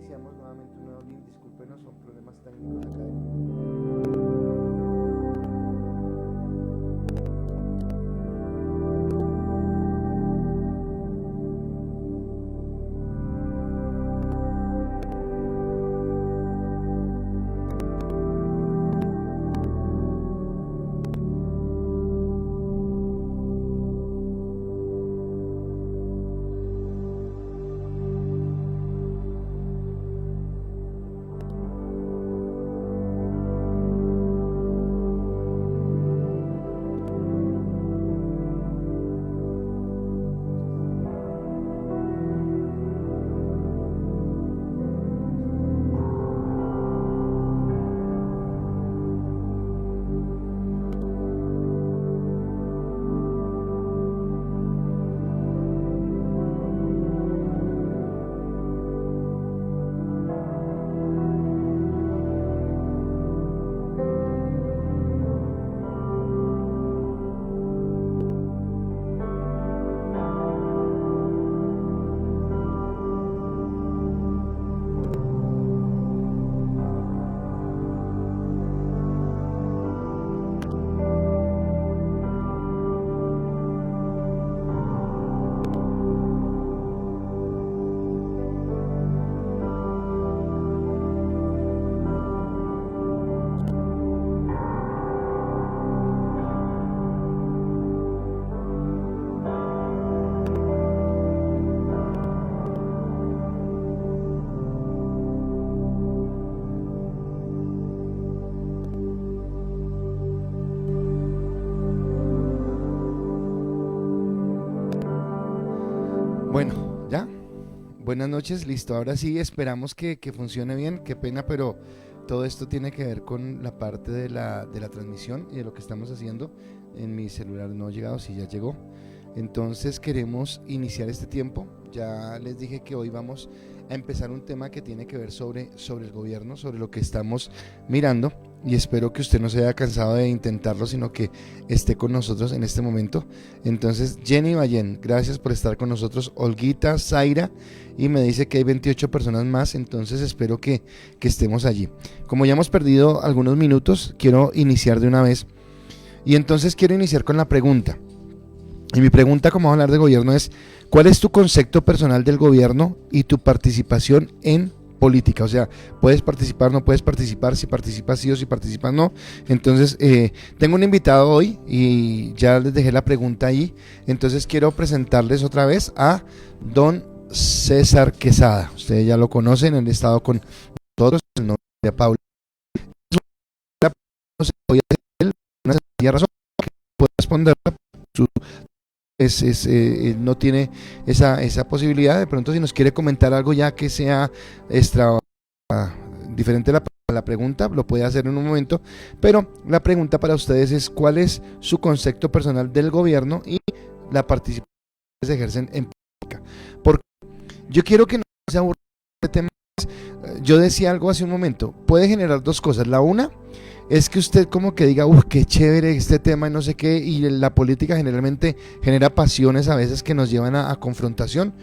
iniciamos nuevamente un nuevo link, discúlpenos, son problemas técnicos acá. Bueno, ya. Buenas noches, listo. Ahora sí, esperamos que funcione bien. Qué pena, pero todo esto tiene que ver con la parte de la transmisión y de lo que estamos haciendo. En mi celular no ha llegado, sí ya llegó. Entonces queremos iniciar este tiempo. Ya les dije que hoy vamos a empezar un tema que tiene que ver sobre el gobierno, sobre lo que estamos mirando, y espero que usted no se haya cansado de intentarlo, sino que esté con nosotros en este momento. Entonces, Jenny Ballén, gracias por estar con nosotros. Olguita, Zaira, y me dice que hay 28 personas más, entonces espero que estemos allí. Como ya hemos perdido algunos minutos, quiero iniciar de una vez, y entonces quiero iniciar con la pregunta. Y mi pregunta, como vamos a hablar de gobierno, es: ¿cuál es tu concepto personal del gobierno y tu participación en política? O sea, ¿puedes participar, no puedes participar? Si participas sí o si participas no. Entonces, tengo un invitado hoy y ya les dejé la pregunta ahí. Entonces quiero presentarles otra vez a don César Quesada. Ustedes ya lo conocen, él ha estado con nosotros, el nombre de Paula. Voy a hacer una sencilla razón que pueda responder su no tiene esa posibilidad. De pronto, si nos quiere comentar algo ya que sea extra diferente a la pregunta, lo puede hacer en un momento, pero la pregunta para ustedes es: ¿cuál es su concepto personal del gobierno y la participación que se ejercen en política? Porque yo quiero que no se aburra este tema. Yo decía algo hace un momento, puede generar dos cosas. La una es que usted como que diga, qué chévere este tema y no sé qué, y la política generalmente genera pasiones a veces que nos llevan a confrontación.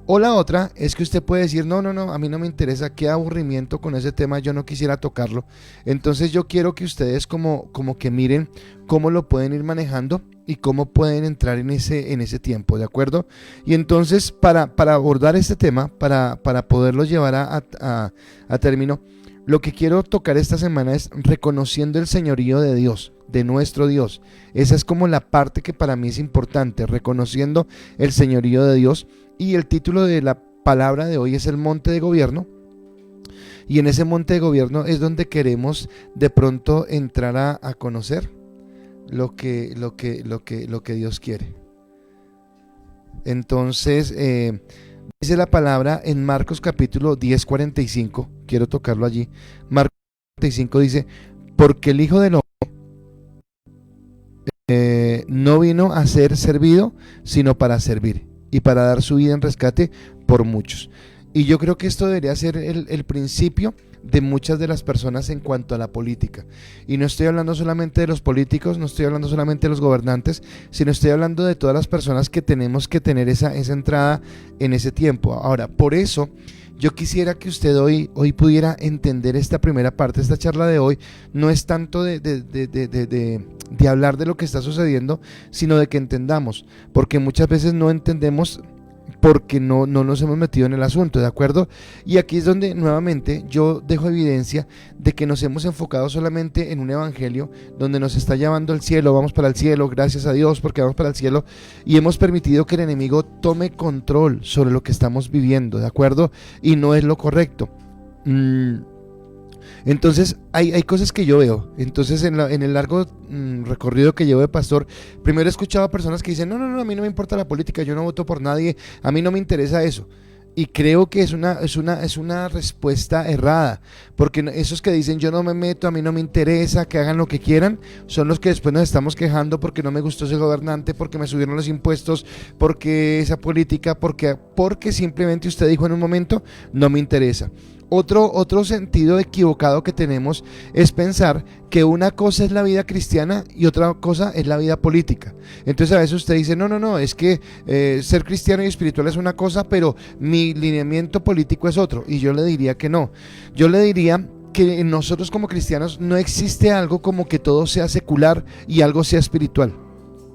O la otra es que usted puede decir, no, a mí no me interesa, qué aburrimiento con ese tema, yo no quisiera tocarlo. Entonces yo quiero que ustedes como que miren cómo lo pueden ir manejando y cómo pueden entrar en ese tiempo, ¿de acuerdo? Y entonces para abordar este tema, para poderlo llevar a término, lo que quiero tocar esta semana es reconociendo el señorío de Dios, de nuestro Dios. Esa es como la parte que para mí es importante, reconociendo el señorío de Dios. Y el título de la palabra de hoy es el monte de gobierno. Y en ese monte de gobierno es donde queremos de pronto entrar a conocer lo que Dios quiere. Entonces, dice la palabra en Marcos capítulo 10:45, quiero tocarlo allí. Marcos 45 dice: porque el Hijo del Hombre no vino a ser servido, sino para servir y para dar su vida en rescate por muchos. Y yo creo que esto debería ser el principio de muchas de las personas en cuanto a la política. Y no estoy hablando solamente de los políticos, no estoy hablando solamente de los gobernantes, sino estoy hablando de todas las personas que tenemos que tener esa entrada en ese tiempo. Ahora, por eso Yo quisiera que usted hoy pudiera entender esta primera parte. Esta charla de hoy no es tanto de hablar de lo que está sucediendo, sino de que entendamos, porque muchas veces no entendemos porque no nos hemos metido en el asunto, ¿de acuerdo? Y aquí es donde nuevamente yo dejo evidencia de que nos hemos enfocado solamente en un evangelio donde nos está llevando al cielo, vamos para el cielo, gracias a Dios porque vamos para el cielo, y hemos permitido que el enemigo tome control sobre lo que estamos viviendo, ¿de acuerdo? Y no es lo correcto. Entonces hay cosas que yo veo. Entonces en el largo recorrido que llevo de pastor, primero he escuchado a personas que dicen, no, a mí no me importa la política, yo no voto por nadie, a mí no me interesa eso. Y creo que es una respuesta errada, porque esos que dicen yo no me meto, a mí no me interesa, que hagan lo que quieran, son los que después nos estamos quejando porque no me gustó ese gobernante, porque me subieron los impuestos, porque esa política, porque simplemente usted dijo en un momento, no me interesa. Otro sentido equivocado que tenemos es pensar que una cosa es la vida cristiana y otra cosa es la vida política. Entonces a veces usted dice, no, es que ser cristiano y espiritual es una cosa, pero mi lineamiento político es otro. Y yo le diría que no. Yo le diría que en nosotros como cristianos no existe algo como que todo sea secular y algo sea espiritual.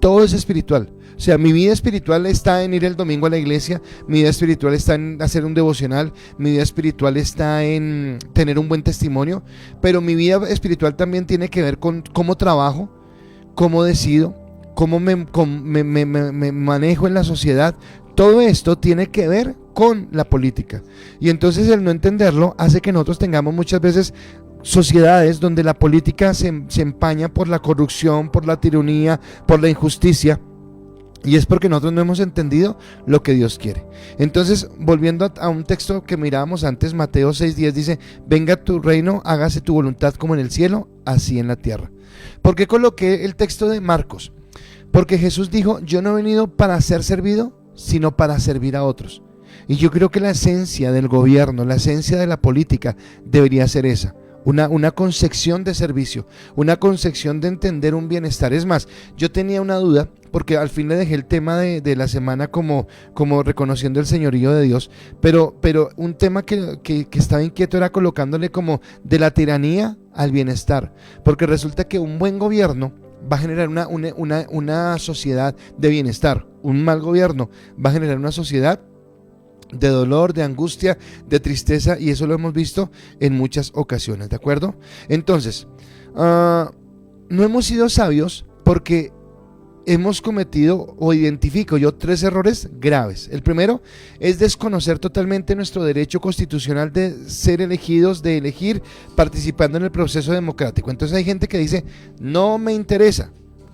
Todo es espiritual. O sea, mi vida espiritual está en ir el domingo a la iglesia, mi vida espiritual está en hacer un devocional, mi vida espiritual está en tener un buen testimonio, pero mi vida espiritual también tiene que ver con cómo trabajo, cómo decido, cómo me manejo en la sociedad. Todo esto tiene que ver con la política. Y entonces el no entenderlo hace que nosotros tengamos muchas veces sociedades donde la política se empaña por la corrupción, por la tiranía, por la injusticia. Y es porque nosotros no hemos entendido lo que Dios quiere. Entonces, volviendo a un texto que mirábamos antes, Mateo 6:10 dice, venga tu reino, hágase tu voluntad como en el cielo, así en la tierra. ¿Por qué coloqué el texto de Marcos? Porque Jesús dijo, yo no he venido para ser servido, sino para servir a otros. Y yo creo que la esencia del gobierno, la esencia de la política debería ser esa. Una concepción de servicio, una concepción de entender un bienestar. Es más, yo tenía una duda, porque al fin le dejé el tema de la semana como reconociendo el señorío de Dios, pero un tema que estaba inquieto era colocándole como de la tiranía al bienestar, porque resulta que un buen gobierno va a generar una sociedad de bienestar, un mal gobierno va a generar una sociedad de dolor, de angustia, de tristeza, y eso lo hemos visto en muchas ocasiones, ¿de acuerdo? Entonces, no hemos sido sabios porque hemos cometido, o identifico yo, 3 errores graves. El primero es desconocer totalmente nuestro derecho constitucional de ser elegidos, de elegir participando en el proceso democrático. Entonces hay gente que dice, no me interesa,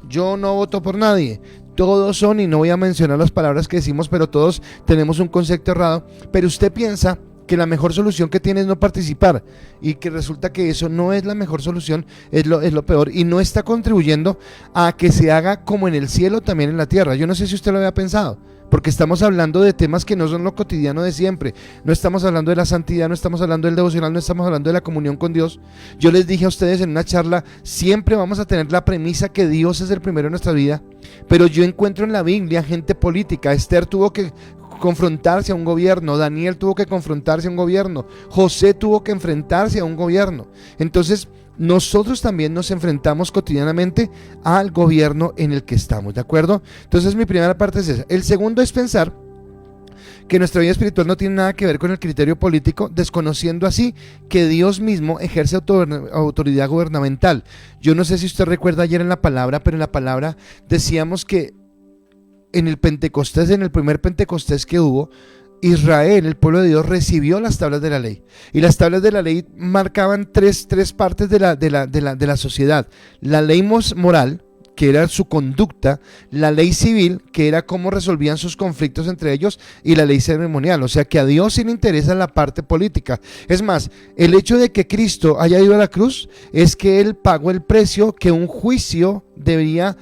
yo no voto por nadie. Todos son, y no voy a mencionar las palabras que decimos, pero todos tenemos un concepto errado. Pero usted piensa que la mejor solución que tiene es no participar, y que resulta que eso no es la mejor solución, es lo peor, y no está contribuyendo a que se haga como en el cielo, también en la tierra. Yo no sé si usted lo había pensado, porque estamos hablando de temas que no son lo cotidiano de siempre. No estamos hablando de la santidad, no estamos hablando del devocional, no estamos hablando de la comunión con Dios. Yo les dije a ustedes en una charla, siempre vamos a tener la premisa que Dios es el primero en nuestra vida, pero yo encuentro en la Biblia gente política. Esther tuvo que confrontarse a un gobierno, Daniel tuvo que confrontarse a un gobierno, José tuvo que enfrentarse a un gobierno. Entonces nosotros también nos enfrentamos cotidianamente al gobierno en el que estamos, ¿de acuerdo? Entonces mi primera parte es esa. El segundo es pensar que nuestra vida espiritual no tiene nada que ver con el criterio político, desconociendo así que Dios mismo ejerce autoridad gubernamental. Yo no sé si usted recuerda ayer en la palabra, pero en la palabra decíamos que en el Pentecostés, en el primer Pentecostés que hubo, Israel, el pueblo de Dios, recibió las tablas de la ley, y las tablas de la ley marcaban tres partes de la sociedad: la ley moral, que era su conducta; la ley civil, que era cómo resolvían sus conflictos entre ellos; y la ley ceremonial. O sea que a Dios sí le interesa la parte política. Es más, el hecho de que Cristo haya ido a la cruz es que Él pagó el precio que un juicio debería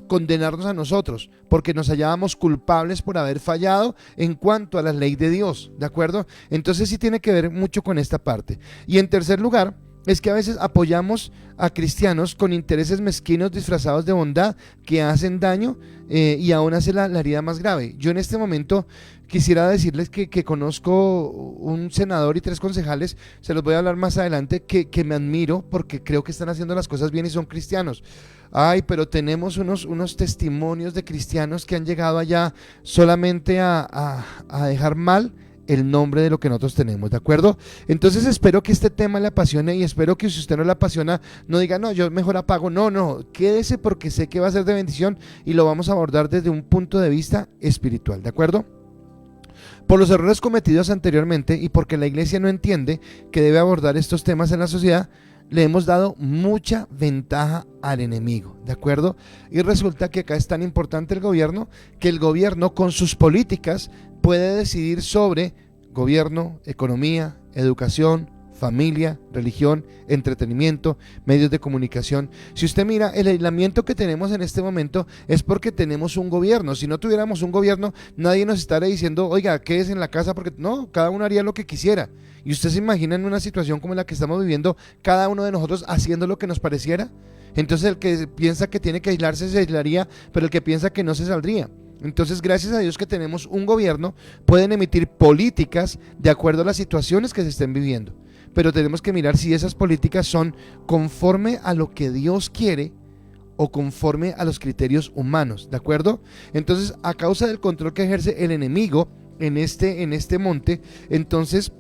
condenarnos a nosotros, porque nos hallábamos culpables por haber fallado en cuanto a la ley de Dios, ¿de acuerdo? Entonces sí tiene que ver mucho con esta parte. Y en tercer lugar, es que a veces apoyamos a cristianos con intereses mezquinos disfrazados de bondad que hacen daño, y aún hace la herida más grave. Yo en este momento quisiera decirles que conozco un senador y 3 concejales, se los voy a hablar más adelante, que me admiro porque creo que están haciendo las cosas bien y son cristianos. Ay, pero tenemos unos testimonios de cristianos que han llegado allá solamente a dejar mal el nombre de lo que nosotros tenemos, ¿de acuerdo? Entonces espero que este tema le apasione, y espero que si usted no le apasiona, no diga, no, yo mejor apago. No, quédese porque sé que va a ser de bendición y lo vamos a abordar desde un punto de vista espiritual, ¿de acuerdo? Por los errores cometidos anteriormente y porque la iglesia no entiende que debe abordar estos temas en la sociedad, le hemos dado mucha ventaja al enemigo, ¿de acuerdo? Y resulta que acá es tan importante el gobierno, que el gobierno con sus políticas puede decidir sobre gobierno, economía, educación, familia, religión, entretenimiento, medios de comunicación. Si usted mira, el aislamiento que tenemos en este momento es porque tenemos un gobierno. Si no tuviéramos un gobierno, nadie nos estaría diciendo, oiga, quédese en la casa, porque no, cada uno haría lo que quisiera. Y usted se imagina en una situación como la que estamos viviendo, cada uno de nosotros haciendo lo que nos pareciera. Entonces el que piensa que tiene que aislarse se aislaría, pero el que piensa que no se saldría. Entonces, gracias a Dios que tenemos un gobierno, pueden emitir políticas de acuerdo a las situaciones que se estén viviendo. Pero tenemos que mirar si esas políticas son conforme a lo que Dios quiere o conforme a los criterios humanos, ¿de acuerdo? Entonces, a causa del control que ejerce el enemigo en este monte, entonces,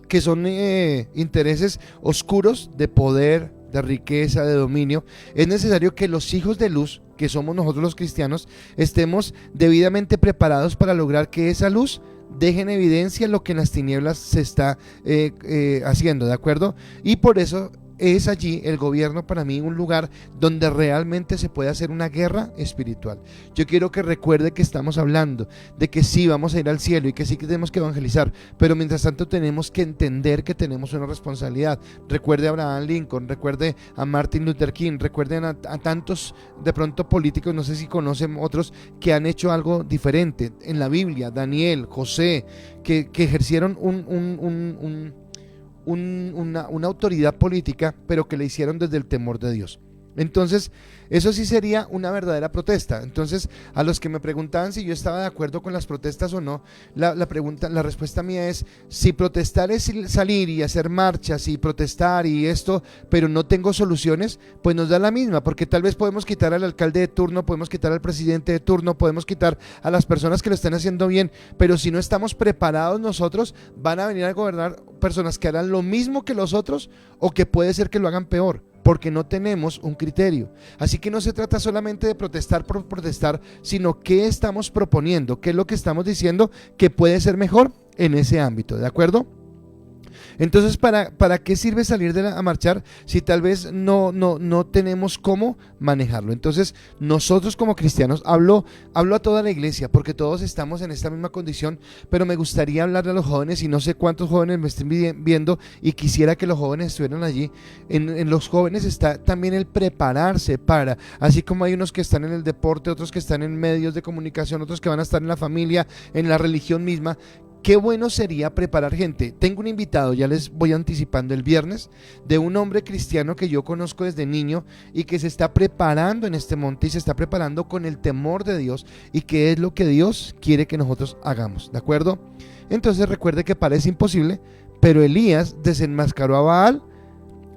que son intereses oscuros de poder, de riqueza, de dominio, es necesario que los hijos de luz, que somos nosotros los cristianos, estemos debidamente preparados para lograr que esa luz deje en evidencia lo que en las tinieblas se está haciendo, ¿de acuerdo? Y por eso es allí el gobierno para mí un lugar donde realmente se puede hacer una guerra espiritual. Yo quiero que recuerde que estamos hablando de que sí vamos a ir al cielo y que sí que tenemos que evangelizar, pero mientras tanto tenemos que entender que tenemos una responsabilidad. Recuerde a Abraham Lincoln, recuerde a Martin Luther King, recuerden a tantos de pronto políticos, no sé si conocen otros que han hecho algo diferente en la Biblia, Daniel, José, que ejercieron una autoridad política, pero que le hicieron desde el temor de Dios. Entonces, eso sí sería una verdadera protesta. Entonces, a los que me preguntaban si yo estaba de acuerdo con las protestas o no, la respuesta mía es: si protestar es salir y hacer marchas y protestar y esto, pero no tengo soluciones, pues nos da la misma, porque tal vez podemos quitar al alcalde de turno, podemos quitar al presidente de turno, podemos quitar a las personas que lo están haciendo bien, pero si no estamos preparados nosotros, van a venir a gobernar personas que harán lo mismo que los otros, o que puede ser que lo hagan peor, porque no tenemos un criterio. Así que no se trata solamente de protestar por protestar, sino qué estamos proponiendo, qué es lo que estamos diciendo que puede ser mejor en ese ámbito, ¿de acuerdo? Entonces, ¿para qué sirve salir a marchar si tal vez no tenemos cómo manejarlo? Entonces, nosotros como cristianos, hablo a toda la iglesia, porque todos estamos en esta misma condición, pero me gustaría hablarle a los jóvenes, y no sé cuántos jóvenes me estén viendo, y quisiera que los jóvenes estuvieran allí. En los jóvenes está también el prepararse para, así como hay unos que están en el deporte, otros que están en medios de comunicación, otros que van a estar en la familia, en la religión misma. Qué bueno sería preparar gente. Tengo un invitado, ya les voy anticipando, el viernes, de un hombre cristiano que yo conozco desde niño y que se está preparando en este monte y se está preparando con el temor de Dios y qué es lo que Dios quiere que nosotros hagamos, ¿de acuerdo? Entonces recuerde que parece imposible, pero Elías desenmascaró a Baal,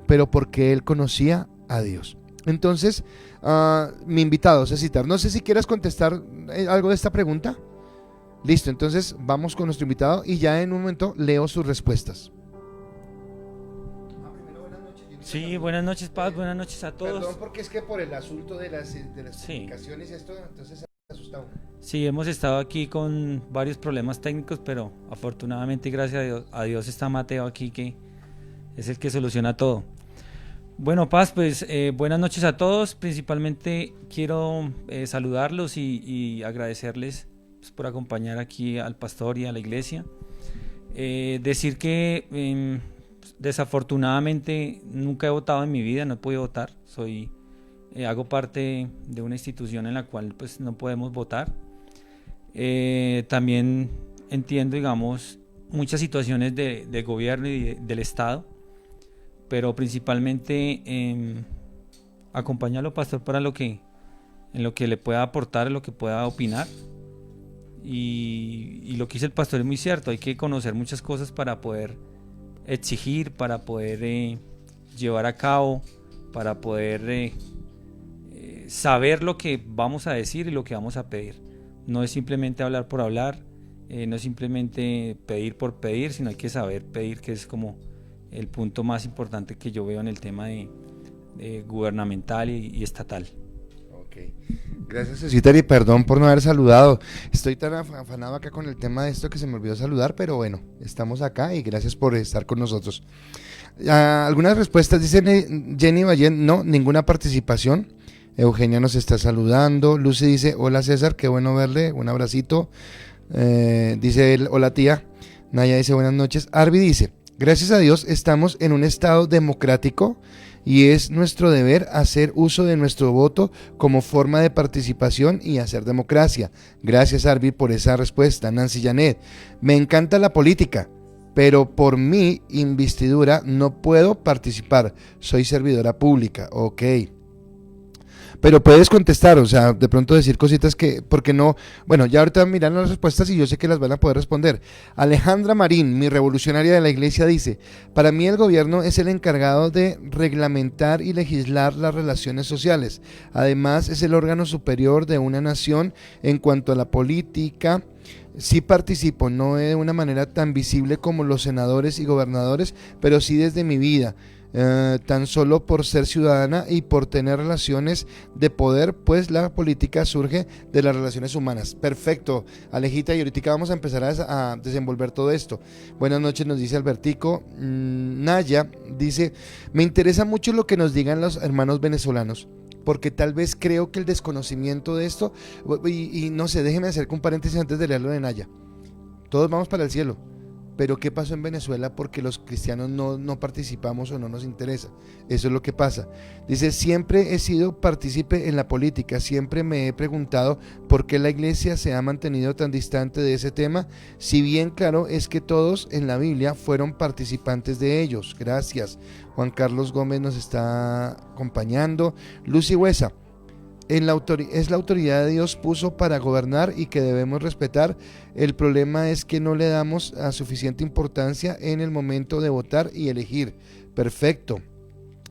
pero porque él conocía a Dios. Entonces, mi invitado, Cecitar, no sé si quieras contestar algo de esta pregunta. Listo, entonces vamos con nuestro invitado y ya en un momento leo sus respuestas. Sí, buenas noches, Paz, buenas noches a todos. Perdón, porque es que por el asunto de las comunicaciones y esto, entonces se asustado. Sí, hemos estado aquí con varios problemas técnicos, pero afortunadamente, gracias a Dios está Mateo aquí, que es el que soluciona todo. Bueno, Paz, pues buenas noches a todos. Principalmente quiero saludarlos y agradecerles por acompañar aquí al pastor y a la iglesia. Decir que desafortunadamente nunca he votado en mi vida, no he podido votar. Hago parte de una institución en la cual pues no podemos votar. También entiendo, digamos, muchas situaciones de gobierno y del Estado, pero principalmente acompáñalo, pastor, para en lo que le pueda aportar, en lo que pueda opinar. Y lo que dice el pastor es muy cierto, hay que conocer muchas cosas para poder exigir, para poder llevar a cabo, para poder saber lo que vamos a decir y lo que vamos a pedir. No es simplemente hablar por hablar, no es simplemente pedir por pedir, sino hay que saber pedir, que es como el punto más importante que yo veo en el tema de gubernamental y estatal. Gracias, Cecitaria, y perdón por no haber saludado. Estoy tan afanado acá con el tema de esto que se me olvidó saludar, pero bueno, estamos acá y gracias por estar con nosotros. Algunas respuestas, dice Jenny Ballén, no, ninguna participación. Eugenia nos está saludando. Lucy dice, hola César, qué bueno verle, un abracito. Dice él, hola tía. Naya dice, buenas noches. Arby dice, gracias a Dios estamos en un estado democrático y es nuestro deber hacer uso de nuestro voto como forma de participación y hacer democracia. Gracias, Arby, por esa respuesta. Nancy Janet, me encanta la política, pero por mi investidura no puedo participar. Soy servidora pública. Ok. Pero puedes contestar, o sea, de pronto decir cositas que, porque no, bueno, ya ahorita miran las respuestas y yo sé que las van a poder responder. Alejandra Marín, mi revolucionaria de la iglesia, dice, para mí el gobierno es el encargado de reglamentar y legislar las relaciones sociales. Además, es el órgano superior de una nación en cuanto a la política. Sí participo, no de una manera tan visible como los senadores y gobernadores, pero sí desde mi vida. Tan solo por ser ciudadana y por tener relaciones de poder, pues la política surge de las relaciones humanas. Perfecto, Alejita, y ahorita vamos a empezar a desenvolver todo esto. Buenas noches, nos dice Albertico. Naya dice, me interesa mucho lo que nos digan los hermanos venezolanos, porque tal vez creo que el desconocimiento de esto, y no sé, déjeme hacer un paréntesis antes de leerlo de Naya. Todos vamos para el cielo, pero ¿qué pasó en Venezuela? Porque los cristianos no participamos o no nos interesa. Eso es lo que pasa. Dice, siempre he sido partícipe en la política, siempre me he preguntado por qué la iglesia se ha mantenido tan distante de ese tema, si bien claro es que todos en la Biblia fueron participantes de ellos. Gracias. Juan Carlos Gómez nos está acompañando. Lucy Huesa, es la autoridad de Dios puso para gobernar y que debemos respetar. El problema es que no le damos a suficiente importancia en el momento de votar y elegir. Perfecto.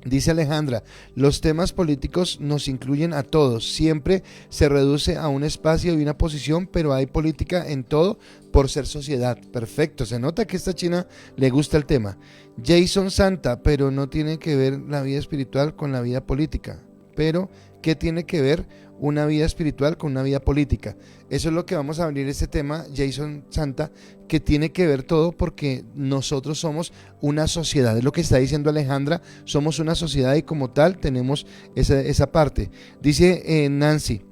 Dice Alejandra, los temas políticos nos incluyen a todos, siempre se reduce a un espacio y una posición, pero hay política en todo por ser sociedad. Perfecto, se nota que a esta china le gusta el tema. Jason Santa, pero no tiene que ver la vida espiritual con la vida política. Pero, ¿qué tiene que ver una vida espiritual con una vida política? Eso es lo que vamos a abrir este tema, Jason Santa, que tiene que ver todo porque nosotros somos una sociedad, es lo que está diciendo Alejandra, somos una sociedad y como tal tenemos esa parte. Dice Nancy,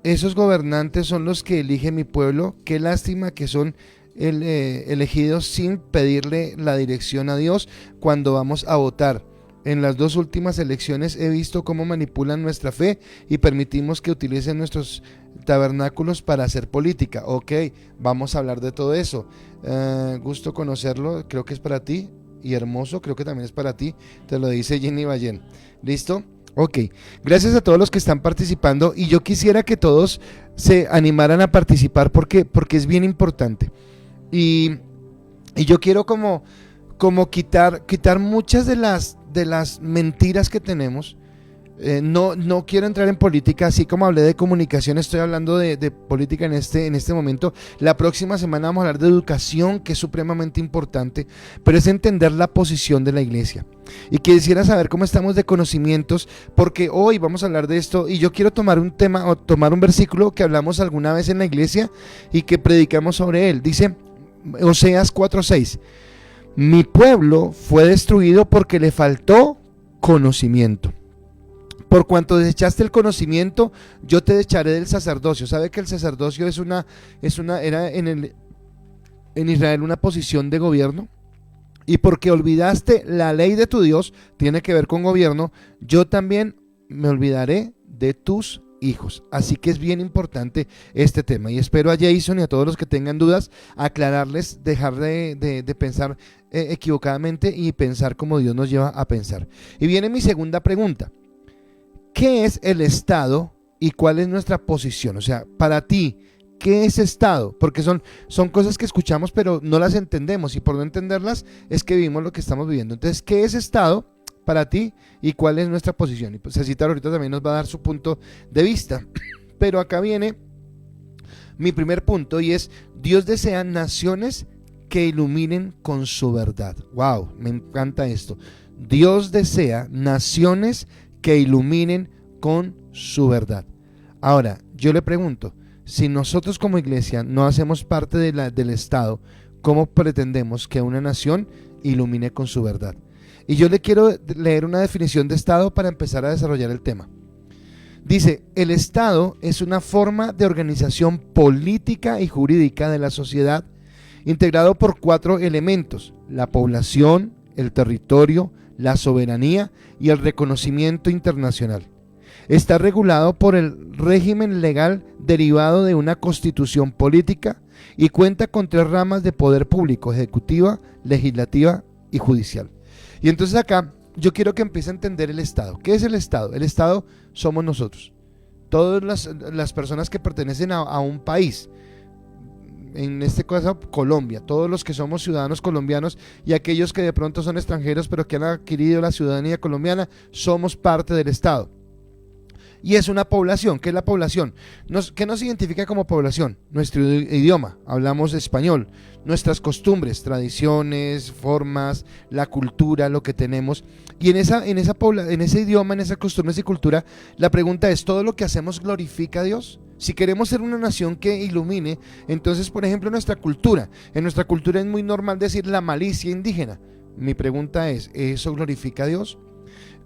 esos gobernantes son los que elige mi pueblo, qué lástima que son elegidos sin pedirle la dirección a Dios cuando vamos a votar. En las dos últimas elecciones he visto cómo manipulan nuestra fe y permitimos que utilicen nuestros tabernáculos para hacer política. Ok, vamos a hablar de todo eso. Gusto conocerlo, creo que es para ti. Y hermoso, creo que también es para ti. Te lo dice Jenny Ballén. ¿Listo? Ok, gracias a todos los que están participando y yo quisiera que todos se animaran a participar porque es bien importante. Y yo quiero como quitar muchas de las mentiras que tenemos. No quiero entrar en política, así como hablé de comunicación, estoy hablando de política en este momento. La próxima semana vamos a hablar de educación, que es supremamente importante, pero es entender la posición de la iglesia. Y quisiera saber cómo estamos de conocimientos, porque hoy vamos a hablar de esto y yo quiero tomar un tema o tomar un versículo que hablamos alguna vez en la iglesia y que predicamos sobre él. Dice Oseas 4:6. Mi pueblo fue destruido porque le faltó conocimiento. Por cuanto desechaste el conocimiento, yo te echaré del sacerdocio. ¿Sabe que el sacerdocio era en Israel una posición de gobierno? Y porque olvidaste la ley de tu Dios, tiene que ver con gobierno, yo también me olvidaré de tus hijos. Así que es bien importante este tema y espero a Jason y a todos los que tengan dudas aclararles, dejar de pensar equivocadamente y pensar como Dios nos lleva a pensar. Y viene mi segunda pregunta: ¿qué es el Estado y cuál es nuestra posición? O sea, para ti, ¿qué es Estado? Porque son cosas que escuchamos pero no las entendemos, y por no entenderlas es que vivimos lo que estamos viviendo. Entonces, ¿qué es Estado para ti y cuál es nuestra posición? Y pues Cecita ahorita también nos va a dar su punto de vista. Pero acá viene mi primer punto, y es: Dios desea naciones que iluminen con su verdad. Wow, me encanta esto. Dios desea naciones que iluminen con su verdad. Ahora, yo le pregunto, si nosotros como iglesia no hacemos parte del Estado, ¿cómo pretendemos que una nación ilumine con su verdad? Y yo le quiero leer una definición de Estado para empezar a desarrollar el tema. Dice: el Estado es una forma de organización política y jurídica de la sociedad integrado por 4 elementos: la población, el territorio, la soberanía y el reconocimiento internacional. Está regulado por el régimen legal derivado de una constitución política y cuenta con 3 ramas de poder público: ejecutiva, legislativa y judicial. Y entonces acá yo quiero que empiece a entender el Estado. ¿Qué es el Estado? El Estado somos nosotros, todas las personas que pertenecen a un país. En este caso Colombia, todos los que somos ciudadanos colombianos y aquellos que de pronto son extranjeros pero que han adquirido la ciudadanía colombiana, somos parte del Estado. Y es una población. ¿Qué es la población? ¿Qué nos identifica como población? Nuestro idioma, hablamos español, nuestras costumbres, tradiciones, formas, la cultura, lo que tenemos. Y en ese idioma, en esas costumbres y cultura, la pregunta es: ¿todo lo que hacemos glorifica a Dios? Si queremos ser una nación que ilumine, entonces, por ejemplo, en nuestra cultura es muy normal decir la malicia indígena. Mi pregunta es: ¿eso glorifica a Dios?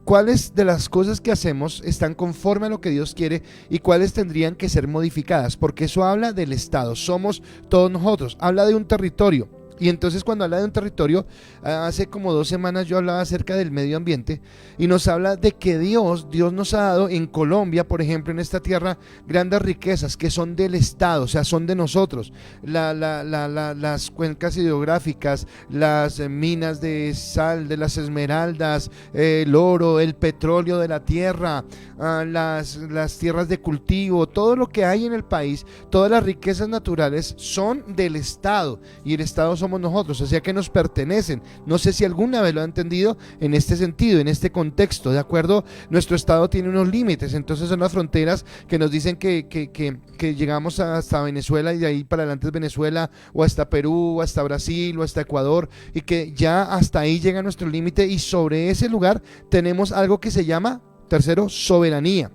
¿Cuáles de las cosas que hacemos están conforme a lo que Dios quiere y cuáles tendrían que ser modificadas? Porque eso habla del Estado, somos todos nosotros, habla de un territorio. Y entonces, cuando habla de un territorio, hace como 2 semanas yo hablaba acerca del medio ambiente y nos habla de que Dios nos ha dado en Colombia, por ejemplo, en esta tierra, grandes riquezas que son del Estado, o sea, son de nosotros. Las cuencas hidrográficas, las minas de sal, de las esmeraldas, el oro, el petróleo de la tierra, las tierras de cultivo, todo lo que hay en el país, todas las riquezas naturales son del Estado, y el Estado somos nosotros, o sea que nos pertenecen. No sé si alguna vez lo ha entendido en este sentido, en este contexto, ¿de acuerdo? Nuestro Estado tiene unos límites, entonces son las fronteras que nos dicen que llegamos hasta Venezuela y de ahí para adelante es Venezuela, o hasta Perú, o hasta Brasil, o hasta Ecuador, y que ya hasta ahí llega nuestro límite, y sobre ese lugar tenemos algo que se llama, tercero, soberanía.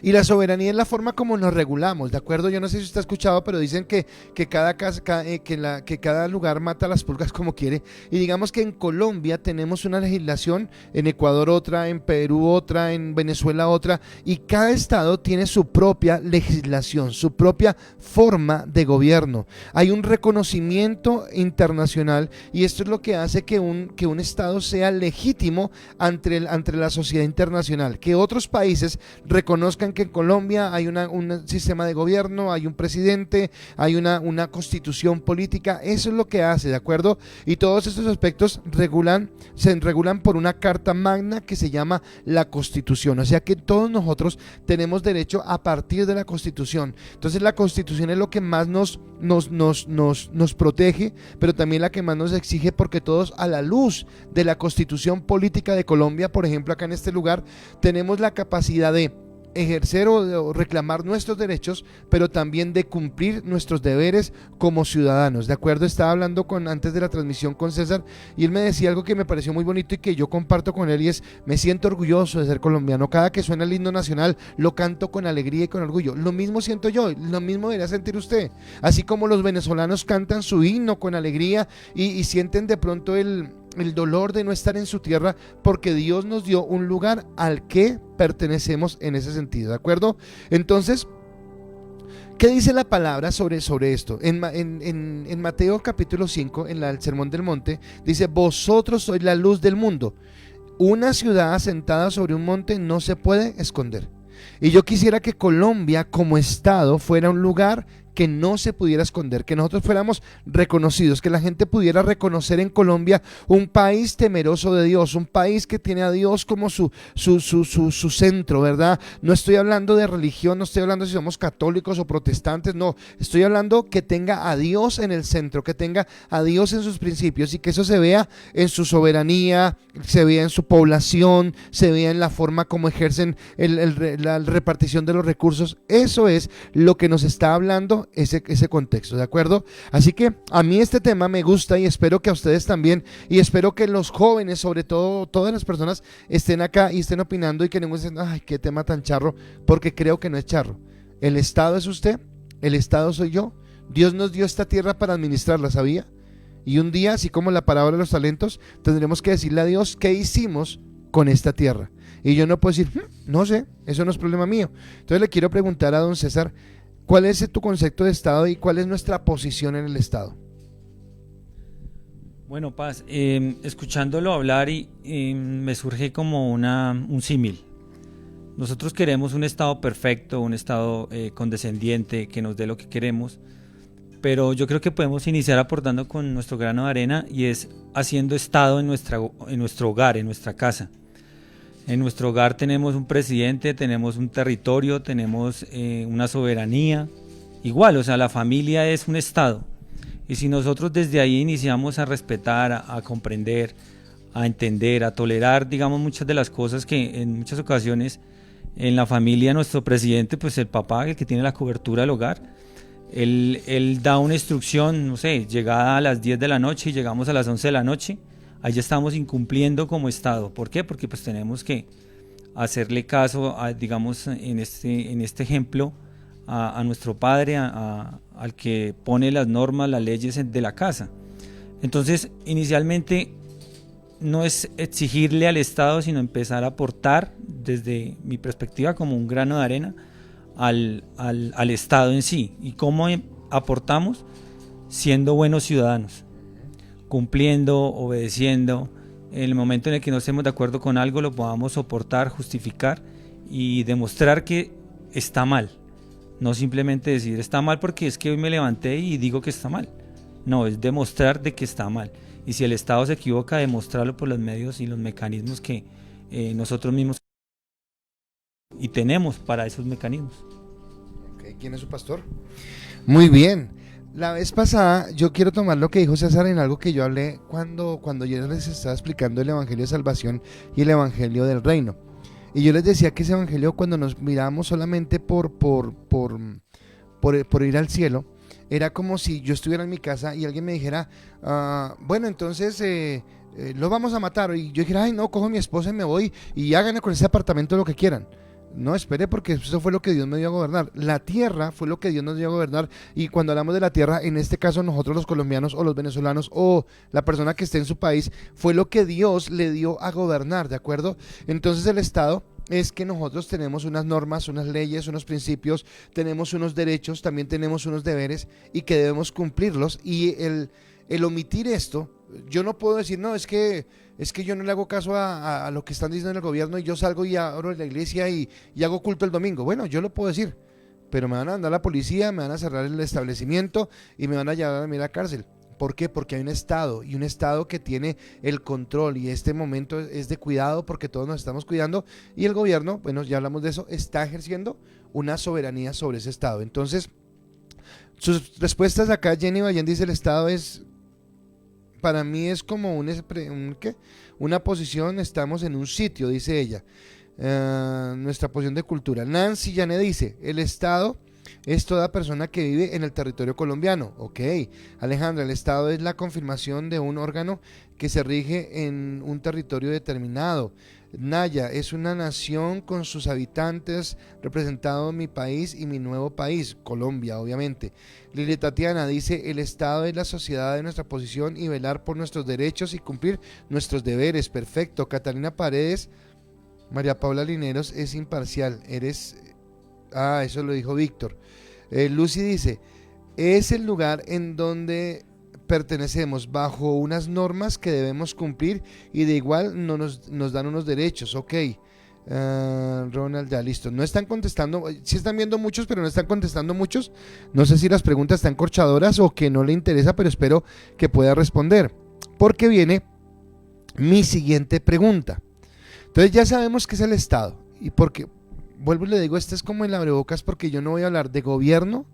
Y la soberanía es la forma como nos regulamos, ¿de acuerdo? Yo no sé si usted ha escuchado, pero dicen que cada lugar mata las pulgas como quiere. Y digamos que en Colombia tenemos una legislación, en Ecuador otra, en Perú otra, en Venezuela otra, y cada estado tiene su propia legislación, su propia forma de gobierno. Hay un reconocimiento internacional, y esto es lo que hace que un estado sea legítimo ante la sociedad internacional, que otros países reconozcan que en Colombia hay un sistema de gobierno, hay un presidente, hay una constitución política. Eso es lo que hace, ¿de acuerdo? Y todos estos aspectos se regulan por una carta magna que se llama la Constitución, o sea que todos nosotros tenemos derecho a partir de la Constitución. Entonces la Constitución es lo que más nos protege, pero también la que más nos exige, porque todos, a la luz de la Constitución política de Colombia, por ejemplo acá en este lugar, tenemos la capacidad de ejercer o reclamar nuestros derechos, pero también de cumplir nuestros deberes como ciudadanos, ¿de acuerdo? Estaba hablando antes de la transmisión con César, y él me decía algo que me pareció muy bonito y que yo comparto con él, y es: me siento orgulloso de ser colombiano. Cada que suena el himno nacional lo canto con alegría y con orgullo. Lo mismo siento yo, lo mismo debería sentir usted, así como los venezolanos cantan su himno con alegría y sienten de pronto el dolor de no estar en su tierra, porque Dios nos dio un lugar al que pertenecemos en ese sentido, ¿de acuerdo? Entonces, ¿qué dice la palabra sobre esto? En Mateo capítulo 5, en el Sermón del Monte, dice: vosotros sois la luz del mundo. Una ciudad asentada sobre un monte no se puede esconder. Y yo quisiera que Colombia como Estado fuera un lugar que no se pudiera esconder, que nosotros fuéramos reconocidos, que la gente pudiera reconocer en Colombia un país temeroso de Dios, un país que tiene a Dios como su centro, ¿verdad? No estoy hablando de religión, no estoy hablando si somos católicos o protestantes, no, estoy hablando que tenga a Dios en el centro, que tenga a Dios en sus principios y que eso se vea en su soberanía, se vea en su población, se vea en la forma como ejercen la repartición de los recursos. Eso es lo que nos está hablando ese contexto, ¿de acuerdo? Así que a mí este tema me gusta y espero que a ustedes también, y espero que los jóvenes, sobre todo todas las personas, estén acá y estén opinando y que ninguno diga, ay, qué tema tan charro, porque creo que no es charro. El Estado es usted, el Estado soy yo. Dios nos dio esta tierra para administrarla, ¿sabía? Y un día, así como la parábola de los talentos, tendremos que decirle a Dios qué hicimos con esta tierra. Y yo no puedo decir, no sé, eso no es problema mío. Entonces le quiero preguntar a don César, ¿cuál es tu concepto de Estado y cuál es nuestra posición en el Estado? Bueno, Paz, escuchándolo hablar me surge como un símil. Nosotros queremos un Estado perfecto, un Estado condescendiente, que nos dé lo que queremos, pero yo creo que podemos iniciar aportando con nuestro grano de arena y es haciendo Estado en nuestro hogar, en nuestra casa. En nuestro hogar tenemos un presidente, tenemos un territorio, tenemos una soberanía. Igual, o sea, la familia es un Estado. Y si nosotros desde ahí iniciamos a respetar, a comprender, a entender, a tolerar, digamos, muchas de las cosas que en muchas ocasiones en la familia nuestro presidente, pues el papá, el que tiene la cobertura del hogar, él da una instrucción, no sé, llegada a las 10 de la noche y llegamos a las 11 de la noche, ahí ya estamos incumpliendo como Estado. ¿Por qué? Porque pues tenemos que hacerle caso, digamos, en este ejemplo, a nuestro padre, al que pone las normas, las leyes de la casa. Entonces, inicialmente, no es exigirle al Estado, sino empezar a aportar, desde mi perspectiva, como un grano de arena, al Estado en sí. ¿Y cómo aportamos? Siendo buenos ciudadanos, cumpliendo, obedeciendo. En el momento en el que no estemos de acuerdo con algo, lo podamos soportar, justificar y demostrar que está mal. No simplemente decir está mal porque es que hoy me levanté y digo que está mal. No, es demostrar de que está mal. Y si el Estado se equivoca, demostrarlo por los medios y los mecanismos que nosotros mismos y tenemos para esos mecanismos. Okay, ¿quién es su pastor? Muy bien. La vez pasada yo quiero tomar lo que dijo César en algo que yo hablé cuando yo les estaba explicando el Evangelio de Salvación y el Evangelio del Reino. Y yo les decía que ese Evangelio, cuando nos miramos solamente por ir al cielo, era como si yo estuviera en mi casa y alguien me dijera, bueno, entonces lo vamos a matar. Y yo dijera, ay no, cojo a mi esposa y me voy y hagan con ese apartamento lo que quieran. No, espere, porque eso fue lo que Dios me dio a gobernar. La tierra fue lo que Dios nos dio a gobernar. Y cuando hablamos de la tierra, en este caso nosotros los colombianos o los venezolanos o la persona que esté en su país, fue lo que Dios le dio a gobernar, ¿de acuerdo? Entonces el Estado es que nosotros tenemos unas normas, unas leyes, unos principios, tenemos unos derechos, también tenemos unos deberes y que debemos cumplirlos. Y el omitir esto, yo no puedo decir, no, es que yo no le hago caso a lo que están diciendo en el gobierno y yo salgo y abro la iglesia y hago culto el domingo. Bueno, yo lo puedo decir, pero me van a mandar a la policía, me van a cerrar el establecimiento y me van a llevar a mí a la cárcel. ¿Por qué? Porque hay un Estado y un Estado que tiene el control y este momento es de cuidado porque todos nos estamos cuidando y el gobierno, bueno, ya hablamos de eso, está ejerciendo una soberanía sobre ese Estado. Entonces, sus respuestas acá, Jenny Ballén dice, el Estado es, para mí es como una posición, estamos en un sitio, dice ella, nuestra posición de cultura. Nancy Llané dice, el Estado es toda persona que vive en el territorio colombiano. Ok, Alejandra, el Estado es la confirmación de un órgano que se rige en un territorio determinado. Naya, es una nación con sus habitantes, representado mi país y mi nuevo país, Colombia, obviamente. Lili Tatiana dice, el Estado es la sociedad de nuestra posición y velar por nuestros derechos y cumplir nuestros deberes. Perfecto. Catalina Paredes, María Paula Lineros es imparcial, eso lo dijo Víctor. Lucy dice, es el lugar en donde pertenecemos bajo unas normas que debemos cumplir y de igual nos dan unos derechos. Ok, Ronald, ya listo. No están contestando, sí están viendo muchos, pero no están contestando muchos. No sé si las preguntas están corchadoras o que no le interesa, pero espero que pueda responder. Porque viene mi siguiente pregunta. Entonces ya sabemos que es el Estado. Y porque, vuelvo y le digo, este es como el abrebocas porque yo no voy a hablar de gobierno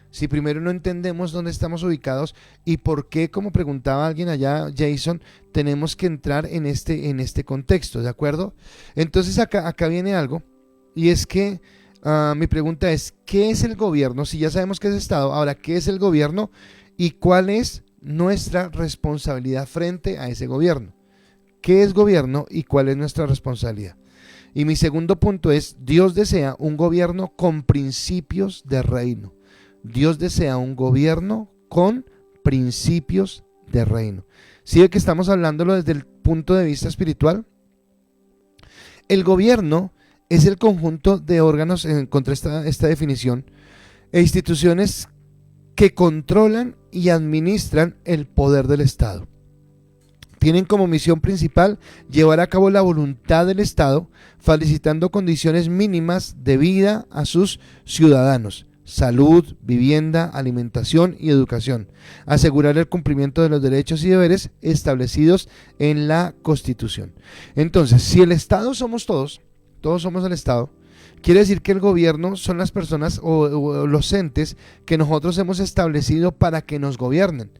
si primero no entendemos dónde estamos ubicados y por qué, como preguntaba alguien allá, Jason, tenemos que entrar en este contexto, ¿de acuerdo? Entonces acá viene algo, y es que mi pregunta es, ¿qué es el gobierno? Si ya sabemos qué es Estado, ahora, ¿qué es el gobierno y cuál es nuestra responsabilidad frente a ese gobierno? ¿Qué es gobierno y cuál es nuestra responsabilidad? Y mi segundo punto es, Dios desea un gobierno con principios de reino. Dios desea un gobierno con principios de reino. ¿Sí ve que estamos hablándolo desde el punto de vista espiritual? El gobierno es el conjunto de órganos, contra esta definición, e instituciones que controlan y administran el poder del Estado. Tienen como misión principal llevar a cabo la voluntad del Estado, facilitando condiciones mínimas de vida a sus ciudadanos. Salud, vivienda, alimentación y educación, asegurar el cumplimiento de los derechos y deberes establecidos en la Constitución. Entonces, si el Estado somos todos somos el Estado, quiere decir que el gobierno son las personas o los entes que nosotros hemos establecido para que nos gobiernen,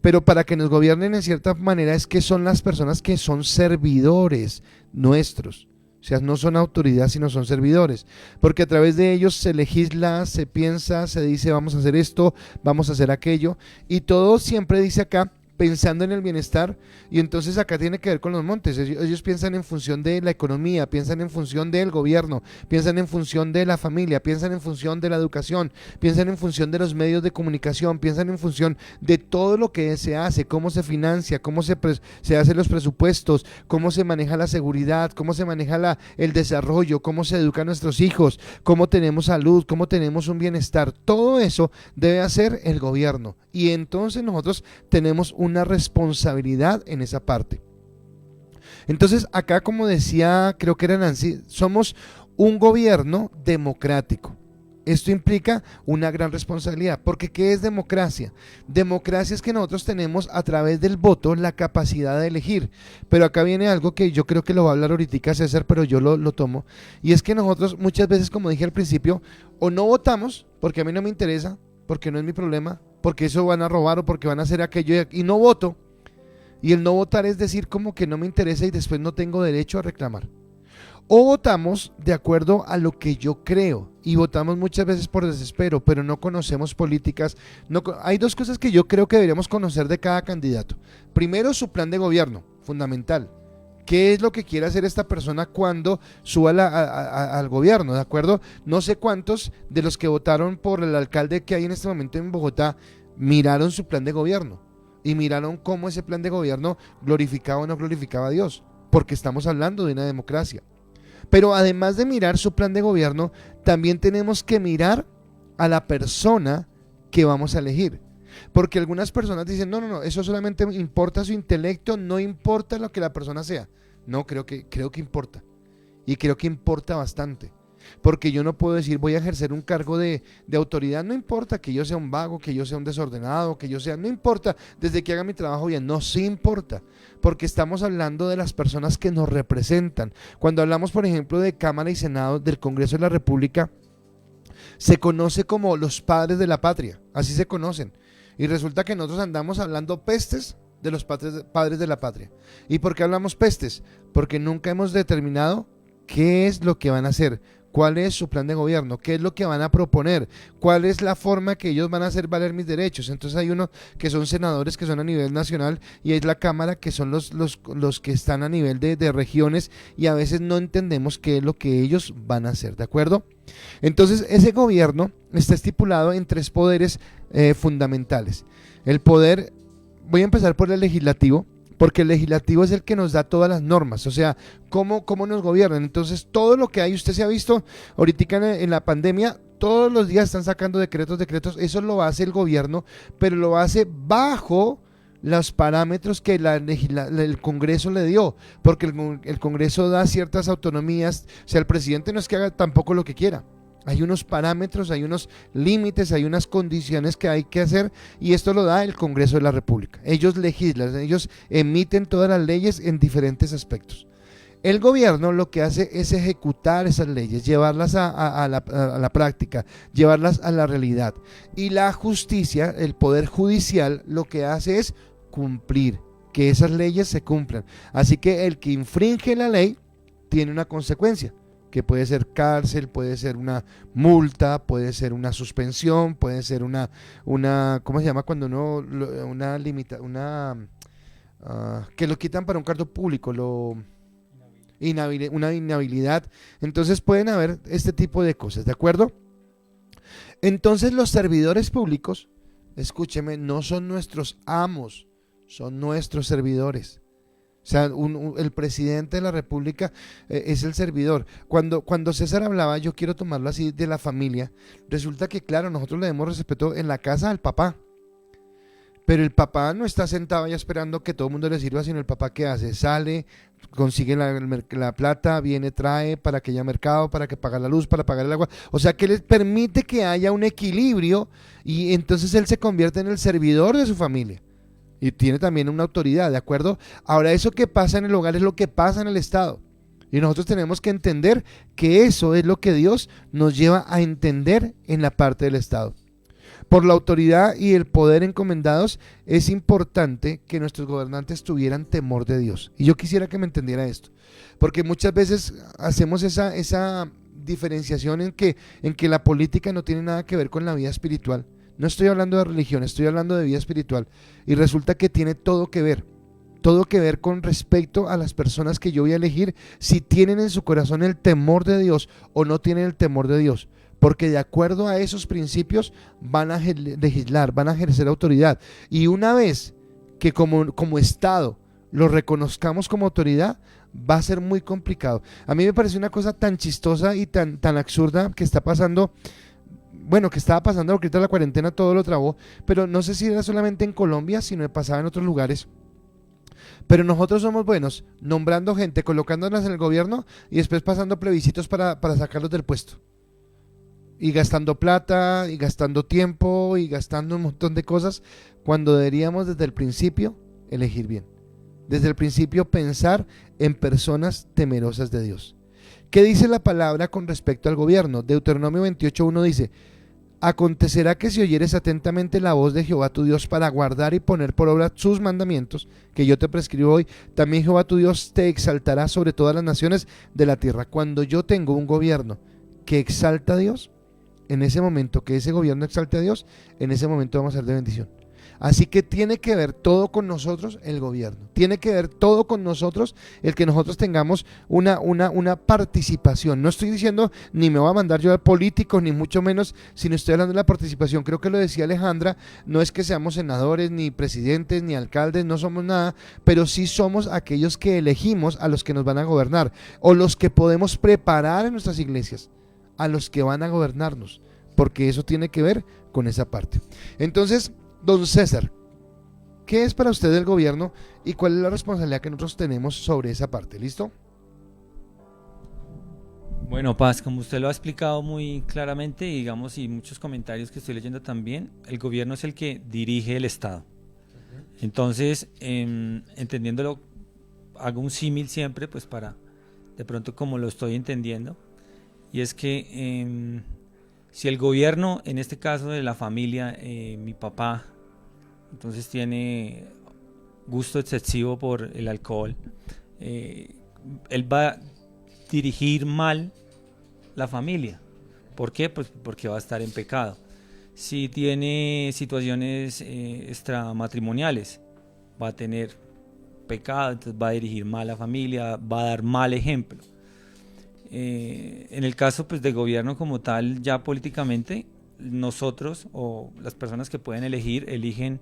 pero para que nos gobiernen en cierta manera es que son las personas que son servidores nuestros. O sea, no son autoridad, sino son servidores, porque a través de ellos se legisla, se piensa, se dice vamos a hacer esto, vamos a hacer aquello, y todo siempre dice acá pensando en el bienestar, y entonces acá tiene que ver con los montes. Ellos piensan en función de la economía, piensan en función del gobierno, piensan en función de la familia, piensan en función de la educación, piensan en función de los medios de comunicación, piensan en función de todo lo que se hace, cómo se financia, cómo se hacen los presupuestos, cómo se maneja la seguridad, cómo se maneja el desarrollo, cómo se educan nuestros hijos, cómo tenemos salud, cómo tenemos un bienestar. Todo eso debe hacer el gobierno, y entonces nosotros tenemos una responsabilidad en esa parte. Entonces acá, como decía, creo que era Nancy, somos un gobierno democrático. Esto implica una gran responsabilidad, porque ¿qué es democracia? Democracia es que nosotros tenemos a través del voto la capacidad de elegir, pero acá viene algo que yo creo que lo va a hablar ahorita César, pero yo lo tomo, y es que nosotros muchas veces, como dije al principio, o no votamos, porque a mí no me interesa, porque no es mi problema, porque eso van a robar o porque van a hacer aquello, y no voto. Y el no votar es decir como que no me interesa y después no tengo derecho a reclamar. O votamos de acuerdo a lo que yo creo, y votamos muchas veces por desespero, pero no conocemos políticas. Hay dos cosas que yo creo que deberíamos conocer de cada candidato. Primero, su plan de gobierno, fundamental. ¿Qué es lo que quiere hacer esta persona cuando suba al gobierno? ¿De acuerdo? No sé cuántos de los que votaron por el alcalde que hay en este momento en Bogotá miraron su plan de gobierno y miraron cómo ese plan de gobierno glorificaba o no glorificaba a Dios, porque estamos hablando de una democracia. Pero además de mirar su plan de gobierno, también tenemos que mirar a la persona que vamos a elegir. Porque algunas personas dicen, no, eso solamente importa su intelecto, no importa lo que la persona sea. No, creo que importa. Y creo que importa bastante. Porque yo no puedo decir, voy a ejercer un cargo de autoridad, no importa que yo sea un vago, que yo sea un desordenado, no importa, desde que haga mi trabajo bien, no, sí importa. Porque estamos hablando de las personas que nos representan. Cuando hablamos, por ejemplo, de Cámara y Senado, del Congreso de la República, se conoce como los padres de la patria, así se conocen. Y resulta que nosotros andamos hablando pestes de los padres de la patria. ¿Y por qué hablamos pestes? Porque nunca hemos determinado qué es lo que van a hacer, cuál es su plan de gobierno, qué es lo que van a proponer, cuál es la forma que ellos van a hacer valer mis derechos. Entonces hay uno que son senadores que son a nivel nacional, y es la Cámara que son los que están a nivel de regiones, y a veces no entendemos qué es lo que ellos van a hacer, ¿de acuerdo? Entonces ese gobierno está estipulado en tres poderes fundamentales. El poder, voy a empezar por el legislativo, porque el legislativo es el que nos da todas las normas, o sea, cómo nos gobiernan. Entonces todo lo que hay, usted se ha visto ahorita en la pandemia, todos los días están sacando decretos, eso lo hace el gobierno, pero lo hace bajo los parámetros que el Congreso le dio, porque el Congreso da ciertas autonomías. O sea, el presidente no es que haga tampoco lo que quiera. Hay unos parámetros, hay unos límites, hay unas condiciones que hay que hacer, y esto lo da el Congreso de la República. Ellos legislan, ellos emiten todas las leyes en diferentes aspectos. El gobierno lo que hace es ejecutar esas leyes, llevarlas a la práctica, llevarlas a la realidad. Y la justicia, el poder judicial, lo que hace es cumplir, que esas leyes se cumplan. Así que el que infringe la ley tiene una consecuencia, que puede ser cárcel, puede ser una multa, puede ser una suspensión, puede ser una ¿cómo se llama cuando uno, una limita, que lo quitan para un cargo público, una inhabilidad? Entonces pueden haber este tipo de cosas, ¿de acuerdo? Entonces los servidores públicos, escúcheme, no son nuestros amos, son nuestros servidores. O sea, el presidente de la República es el servidor. Cuando César hablaba, yo quiero tomarlo así, de la familia, resulta que claro, nosotros le demos respeto en la casa al papá, pero el papá no está sentado ya esperando que todo el mundo le sirva, sino el papá, ¿qué hace? Sale, consigue la plata, viene, trae para que haya mercado, para que pague la luz, para pagar el agua. O sea, que les permite que haya un equilibrio, y entonces él se convierte en el servidor de su familia y tiene también una autoridad, ¿de acuerdo? Ahora, eso que pasa en el hogar es lo que pasa en el Estado, y nosotros tenemos que entender que eso es lo que Dios nos lleva a entender en la parte del Estado. Por la autoridad y el poder encomendados, es importante que nuestros gobernantes tuvieran temor de Dios. Y yo quisiera que me entendiera esto, porque muchas veces hacemos esa diferenciación en que la política no tiene nada que ver con la vida espiritual. No estoy hablando de religión, estoy hablando de vida espiritual. Y resulta que tiene todo que ver con respecto a las personas que yo voy a elegir, si tienen en su corazón el temor de Dios o no tienen el temor de Dios. Porque de acuerdo a esos principios van a legislar, van a ejercer autoridad. Y una vez que como Estado lo reconozcamos como autoridad, va a ser muy complicado. A mí me parece una cosa tan chistosa y tan absurda que está pasando. Bueno, que estaba pasando porque ahorita la cuarentena todo lo trabó, pero no sé si era solamente en Colombia, sino que pasaba en otros lugares. Pero nosotros somos buenos nombrando gente, colocándolas en el gobierno y después pasando plebiscitos para sacarlos del puesto. Y gastando plata, y gastando tiempo, y gastando un montón de cosas, cuando deberíamos desde el principio elegir bien. Desde el principio pensar en personas temerosas de Dios. ¿Qué dice la palabra con respecto al gobierno? Deuteronomio 28:1 dice: acontecerá que si oyeres atentamente la voz de Jehová tu Dios para guardar y poner por obra sus mandamientos, que yo te prescribo hoy, también Jehová tu Dios te exaltará sobre todas las naciones de la tierra. Cuando yo tengo un gobierno que exalta a Dios, en ese momento que ese gobierno exalte a Dios, en ese momento vamos a ser de bendición. Así que tiene que ver todo con nosotros el gobierno, tiene que ver todo con nosotros el que nosotros tengamos una participación. No estoy diciendo ni me voy a mandar yo a políticos, ni mucho menos, sino estoy hablando de la participación. Creo que lo decía Alejandra, no es que seamos senadores, ni presidentes, ni alcaldes, no somos nada, pero sí somos aquellos que elegimos a los que nos van a gobernar, o los que podemos preparar en nuestras iglesias a los que van a gobernarnos, porque eso tiene que ver con esa parte. Entonces, don César, ¿qué es para usted el gobierno y cuál es la responsabilidad que nosotros tenemos sobre esa parte? ¿Listo? Bueno, Paz, como usted lo ha explicado muy claramente, digamos, y muchos comentarios que estoy leyendo también, el gobierno es el que dirige el Estado. Entonces, entendiéndolo, hago un símil siempre, pues para, de pronto como lo estoy entendiendo, y es que si el gobierno, en este caso de la familia, mi papá, entonces tiene gusto excesivo por el alcohol, él va a dirigir mal la familia. ¿Por qué? Pues porque va a estar en pecado. Si tiene situaciones extramatrimoniales, va a tener pecado, entonces va a dirigir mal a la familia, va a dar mal ejemplo. En el caso pues de gobierno como tal, ya políticamente, nosotros o las personas que pueden elegir, eligen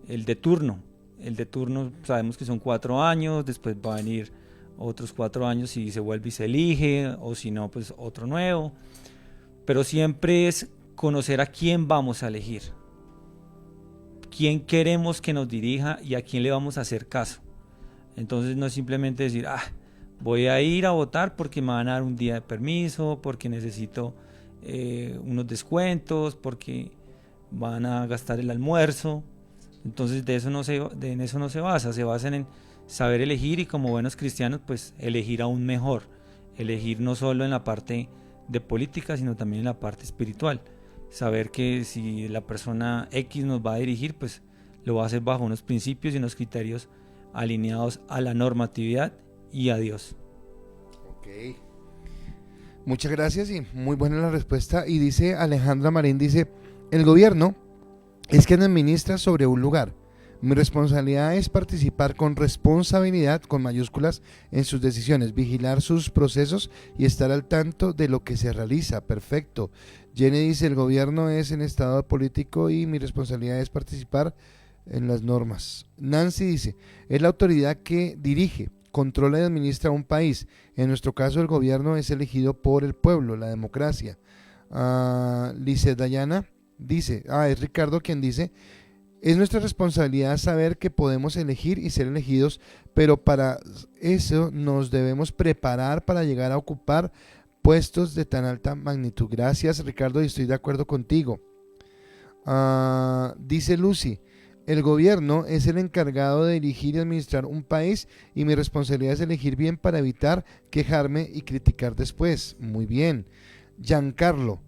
el de turno. El de turno sabemos que son 4 años, después va a venir otros 4 años y se vuelve y se elige, o si no, pues otro nuevo. Pero siempre es conocer a quién vamos a elegir. quién queremos que nos dirija y a quién le vamos a hacer caso. Entonces no es simplemente decir, voy a ir a votar porque me van a dar un día de permiso, porque necesito unos descuentos, porque van a gastar el almuerzo. Entonces en eso no se basa, se basa en saber elegir y como buenos cristianos pues elegir aún mejor, elegir no solo en la parte de política sino también en la parte espiritual, saber que si la persona X nos va a dirigir pues lo va a hacer bajo unos principios y unos criterios alineados a la normatividad y a Dios. Ok, muchas gracias y muy buena la respuesta. Y dice Alejandra Marín, dice, el gobierno es quien administra sobre un lugar. Mi responsabilidad es participar con responsabilidad, con mayúsculas, en sus decisiones, vigilar sus procesos y estar al tanto de lo que se realiza. Perfecto. Jenny dice, el gobierno es en estado político y mi responsabilidad es participar en las normas. Nancy dice, es la autoridad que dirige, controla y administra un país. En nuestro caso, el gobierno es elegido por el pueblo, la democracia. Dice Dayana, dice, es Ricardo quien dice, es nuestra responsabilidad saber que podemos elegir y ser elegidos, pero para eso nos debemos preparar para llegar a ocupar puestos de tan alta magnitud. Gracias, Ricardo, y estoy de acuerdo contigo. Dice Lucy, el gobierno es el encargado de dirigir y administrar un país y mi responsabilidad es elegir bien para evitar quejarme y criticar después. Muy bien. Giancarlo,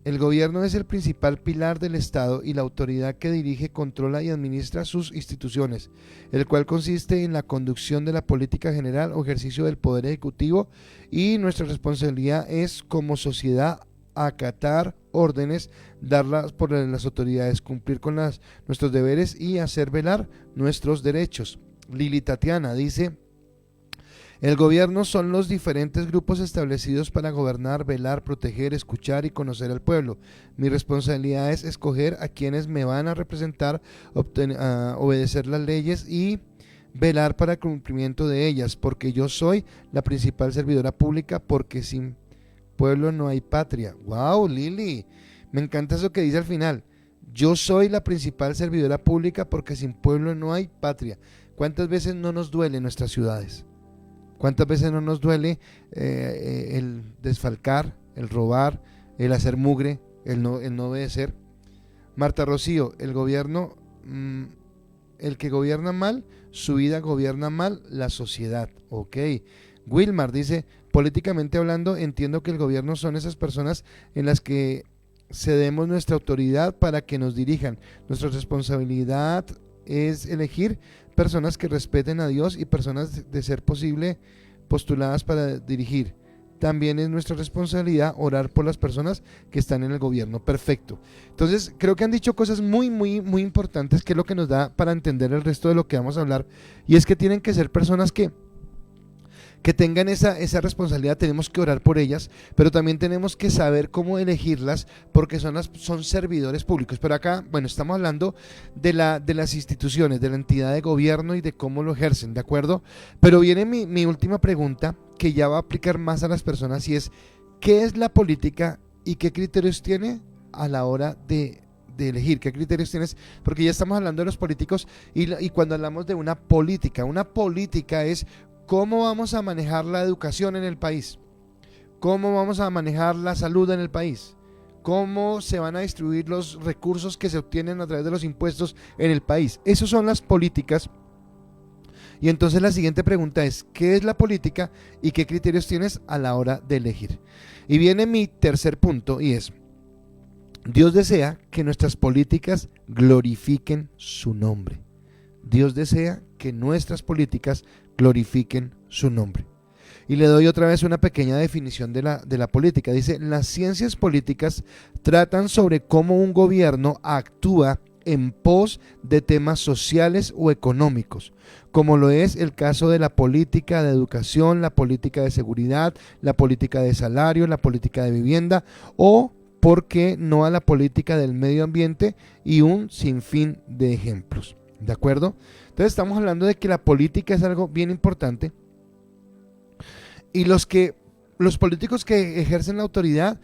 el gobierno es el principal pilar del Estado y la autoridad que dirige, controla y administra sus instituciones, el cual consiste en la conducción de la política general o ejercicio del poder ejecutivo, y nuestra responsabilidad es como sociedad acatar órdenes, darlas por las autoridades, cumplir con nuestros deberes y hacer velar nuestros derechos. Lili Tatiana dice, el gobierno son los diferentes grupos establecidos para gobernar, velar, proteger, escuchar y conocer al pueblo. Mi responsabilidad es escoger a quienes me van a representar, obedecer las leyes y velar para el cumplimiento de ellas, porque yo soy la principal servidora pública, porque sin pueblo no hay patria. ¡Wow, Lili! Me encanta eso que dice al final. Yo soy la principal servidora pública porque sin pueblo no hay patria. ¿Cuántas veces no nos duele en nuestras ciudades? ¿Cuántas veces no nos duele el desfalcar, el robar, el hacer mugre, el no obedecer? Marta Rocío, el gobierno, el que gobierna mal, su vida gobierna mal la sociedad. Ok. Wilmar dice, políticamente hablando, entiendo que el gobierno son esas personas en las que cedemos nuestra autoridad para que nos dirijan. Nuestra responsabilidad es elegir personas que respeten a Dios y personas de ser posible postuladas para dirigir. También es nuestra responsabilidad orar por las personas que están en el gobierno. Perfecto. Entonces creo que han dicho cosas muy importantes, que es lo que nos da para entender el resto de lo que vamos a hablar, y es que tienen que ser personas que tengan esa responsabilidad. Tenemos que orar por ellas, pero también tenemos que saber cómo elegirlas, porque son servidores públicos. Pero acá, bueno, estamos hablando de las instituciones, de la entidad de gobierno y de cómo lo ejercen, ¿de acuerdo? Pero viene mi última pregunta, que ya va a aplicar más a las personas, y es, ¿qué es la política y qué criterios tiene a la hora de elegir? ¿Qué criterios tienes? Porque ya estamos hablando de los políticos, y cuando hablamos de una política es cómo vamos a manejar la educación en el país, cómo vamos a manejar la salud en el país, cómo se van a distribuir los recursos que se obtienen a través de los impuestos en el país. Esas son las políticas. Y entonces la siguiente pregunta es, ¿qué es la política y qué criterios tienes a la hora de elegir? Y viene mi tercer punto, y es, Dios desea que nuestras políticas glorifiquen su nombre. Dios desea que nuestras políticas glorifiquen su nombre. Y le doy otra vez una pequeña definición de la política. Dice, las ciencias políticas tratan sobre cómo un gobierno actúa en pos de temas sociales o económicos, como lo es el caso de la política de educación, la política de seguridad, la política de salario, la política de vivienda, o por qué no a la política del medio ambiente, y un sinfín de ejemplos. ¿De acuerdo? Entonces estamos hablando de que la política es algo bien importante, y los que los políticos que ejercen la autoridad,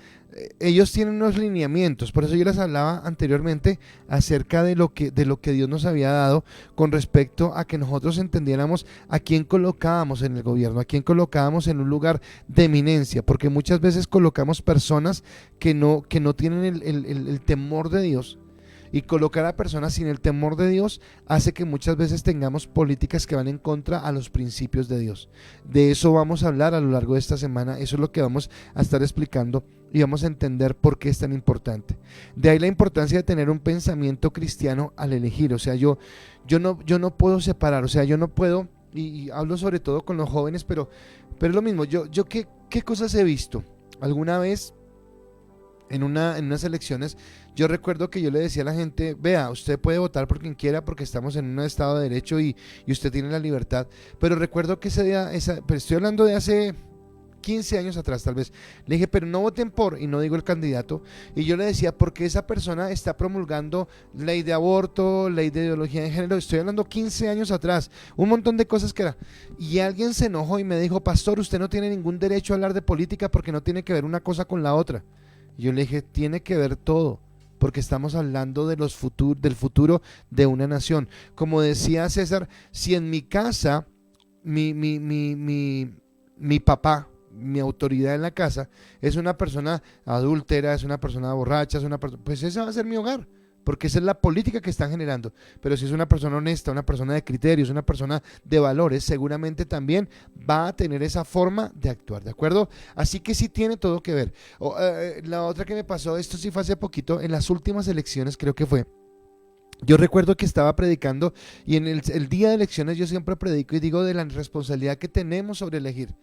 ellos tienen unos lineamientos. Por eso yo les hablaba anteriormente acerca de lo que Dios nos había dado con respecto a que nosotros entendiéramos a quién colocábamos en el gobierno, a quién colocábamos en un lugar de eminencia, porque muchas veces colocamos personas que no tienen el temor de Dios. Y colocar a personas sin el temor de Dios hace que muchas veces tengamos políticas que van en contra a los principios de Dios. De eso vamos a hablar a lo largo de esta semana. Eso es lo que vamos a estar explicando y vamos a entender por qué es tan importante. De ahí la importancia de tener un pensamiento cristiano al elegir. O sea, yo no puedo separar, o sea, yo no puedo, y hablo sobre todo con los jóvenes, pero es lo mismo. Yo ¿qué cosas he visto? Alguna vez en unas elecciones, yo recuerdo que yo le decía a la gente: vea, usted puede votar por quien quiera porque estamos en un estado de derecho y usted tiene la libertad. Pero recuerdo que ese día, pero estoy hablando de hace 15 años atrás tal vez, le dije: pero no voten por, y no digo el candidato, y yo le decía: porque esa persona está promulgando ley de aborto, ley de ideología de género. Estoy hablando 15 años atrás, un montón de cosas que era, y alguien se enojó y me dijo: pastor, usted no tiene ningún derecho a hablar de política porque no tiene que ver una cosa con la otra. Yo le dije: tiene que ver todo, porque estamos hablando de del futuro de una nación. Como decía César, si en mi casa mi papá, mi autoridad en la casa, es una persona adúltera, es una persona borracha, pues ese va a ser mi hogar, porque esa es la política que están generando. Pero si es una persona honesta, una persona de criterios, una persona de valores, seguramente también va a tener esa forma de actuar, ¿de acuerdo? Así que sí tiene todo que ver. La otra que me pasó, esto sí fue hace poquito, en las últimas elecciones creo que fue. Yo recuerdo que estaba predicando, y en el día de elecciones yo siempre predico y digo de la responsabilidad que tenemos sobre elegir.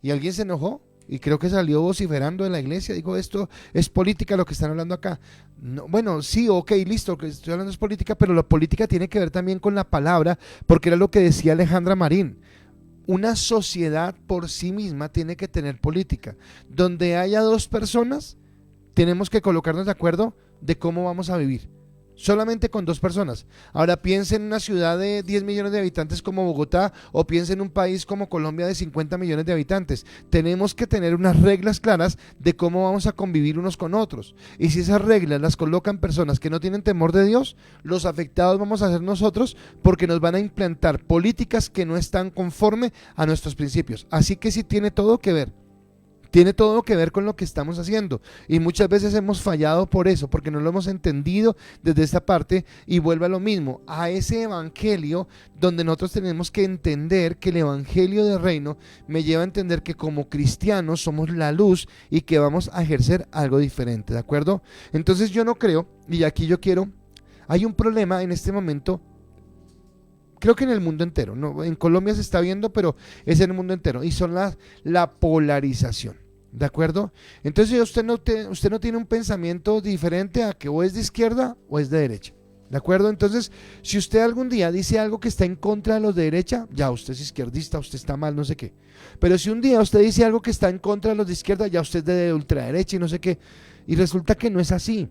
Y alguien se enojó y creo que salió vociferando en la iglesia. Dijo: esto es política lo que están hablando acá. No, bueno, sí, ok, listo, lo que estoy hablando es política, pero la política tiene que ver también con la palabra, porque era lo que decía Alejandra Marín. Una sociedad por sí misma tiene que tener política. Donde haya dos personas, tenemos que colocarnos de acuerdo de cómo vamos a vivir. Solamente con dos personas. Ahora piensa en una ciudad de 10 millones de habitantes como Bogotá, o piensa en un país como Colombia de 50 millones de habitantes. Tenemos que tener unas reglas claras de cómo vamos a convivir unos con otros. Y si esas reglas las colocan personas que no tienen temor de Dios, los afectados vamos a ser nosotros, porque nos van a implantar políticas que no están conforme a nuestros principios. Así que sí tiene todo que ver. Tiene todo que ver con lo que estamos haciendo, y muchas veces hemos fallado por eso, porque no lo hemos entendido desde esta parte. Y vuelve a lo mismo, a ese evangelio donde nosotros tenemos que entender que el evangelio del reino me lleva a entender que como cristianos somos la luz y que vamos a ejercer algo diferente, ¿de acuerdo? Entonces yo no creo, y aquí yo quiero, hay un problema en este momento. Creo que en el mundo entero, ¿no? En Colombia se está viendo, pero es en el mundo entero, y son la polarización. ¿De acuerdo? Entonces usted no tiene un pensamiento diferente a que o es de izquierda o es de derecha. ¿De acuerdo? Entonces, si usted algún día dice algo que está en contra de los de derecha, ya usted es izquierdista, usted está mal, no sé qué. Pero si un día usted dice algo que está en contra de los de izquierda, ya usted es de ultraderecha y no sé qué. Y resulta que no es así.